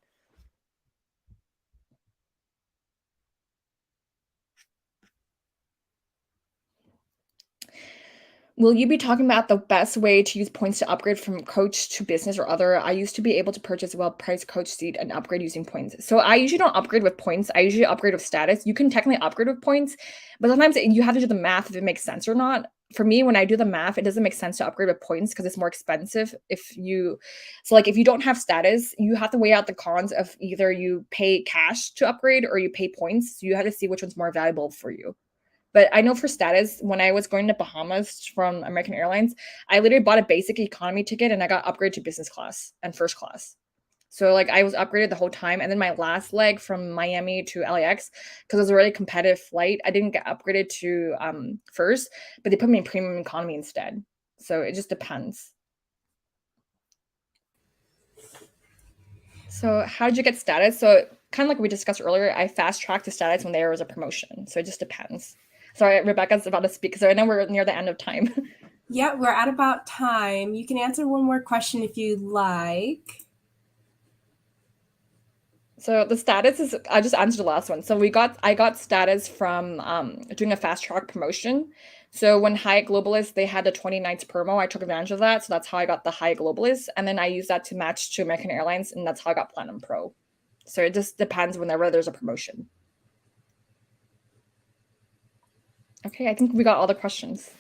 Speaker 2: Will you be talking about the best way to use points to upgrade from coach to business or other? I used to be able to purchase a well-priced coach seat and upgrade using points. So I usually don't upgrade with points. I usually upgrade with status. You can technically upgrade with points, but sometimes you have to do the math if it makes sense or not. For me, when I do the math, it doesn't make sense to upgrade with points because it's more expensive if you so like if you don't have status, you have to weigh out the cons of either you pay cash to upgrade or you pay points. So you have to see which one's more valuable for you. But I know for status, when I was going to Bahamas from American Airlines, I literally bought a basic economy ticket and I got upgraded to business class and first class. So like I was upgraded the whole time. And then my last leg from Miami to LAX, because it was a really competitive flight, I didn't get upgraded to first, but they put me in premium economy instead. So it just depends. So how did you get status? So kind of like we discussed earlier, I fast tracked the status when there was a promotion. So it just depends. Sorry, Rebecca's about to speak. So I know we're near the end of time.
Speaker 1: Yeah, we're at about time. You can answer one more question if you'd like.
Speaker 2: So the status is I just answered the last one. So I got status from doing a fast track promotion. So when Hyatt Globalist they had the 20 nights promo, I took advantage of that. So that's how I got the Hyatt Globalist, and then I used that to match to American Airlines, and that's how I got Platinum Pro. So it just depends whenever there's a promotion. Okay, I think we got all the questions.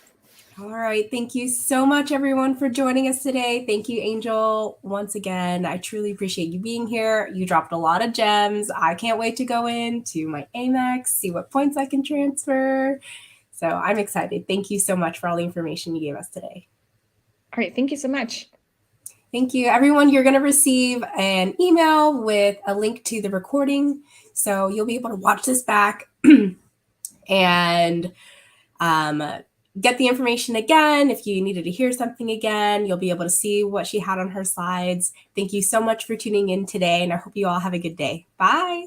Speaker 1: All right. Thank you so much, everyone, for joining us today. Thank you, Angel, once again. I truly appreciate you being here. You dropped a lot of gems. I can't wait to go into my Amex, see what points I can transfer. So I'm excited. Thank you so much for all the information you gave us today.
Speaker 2: All right. Thank you so much.
Speaker 1: Thank you, everyone. You're going to receive an email with a link to the recording. So you'll be able to watch this back and get the information again. If you needed to hear something again, you'll be able to see what she had on her slides. Thank you so much for tuning in today, and I hope you all have a good day. Bye.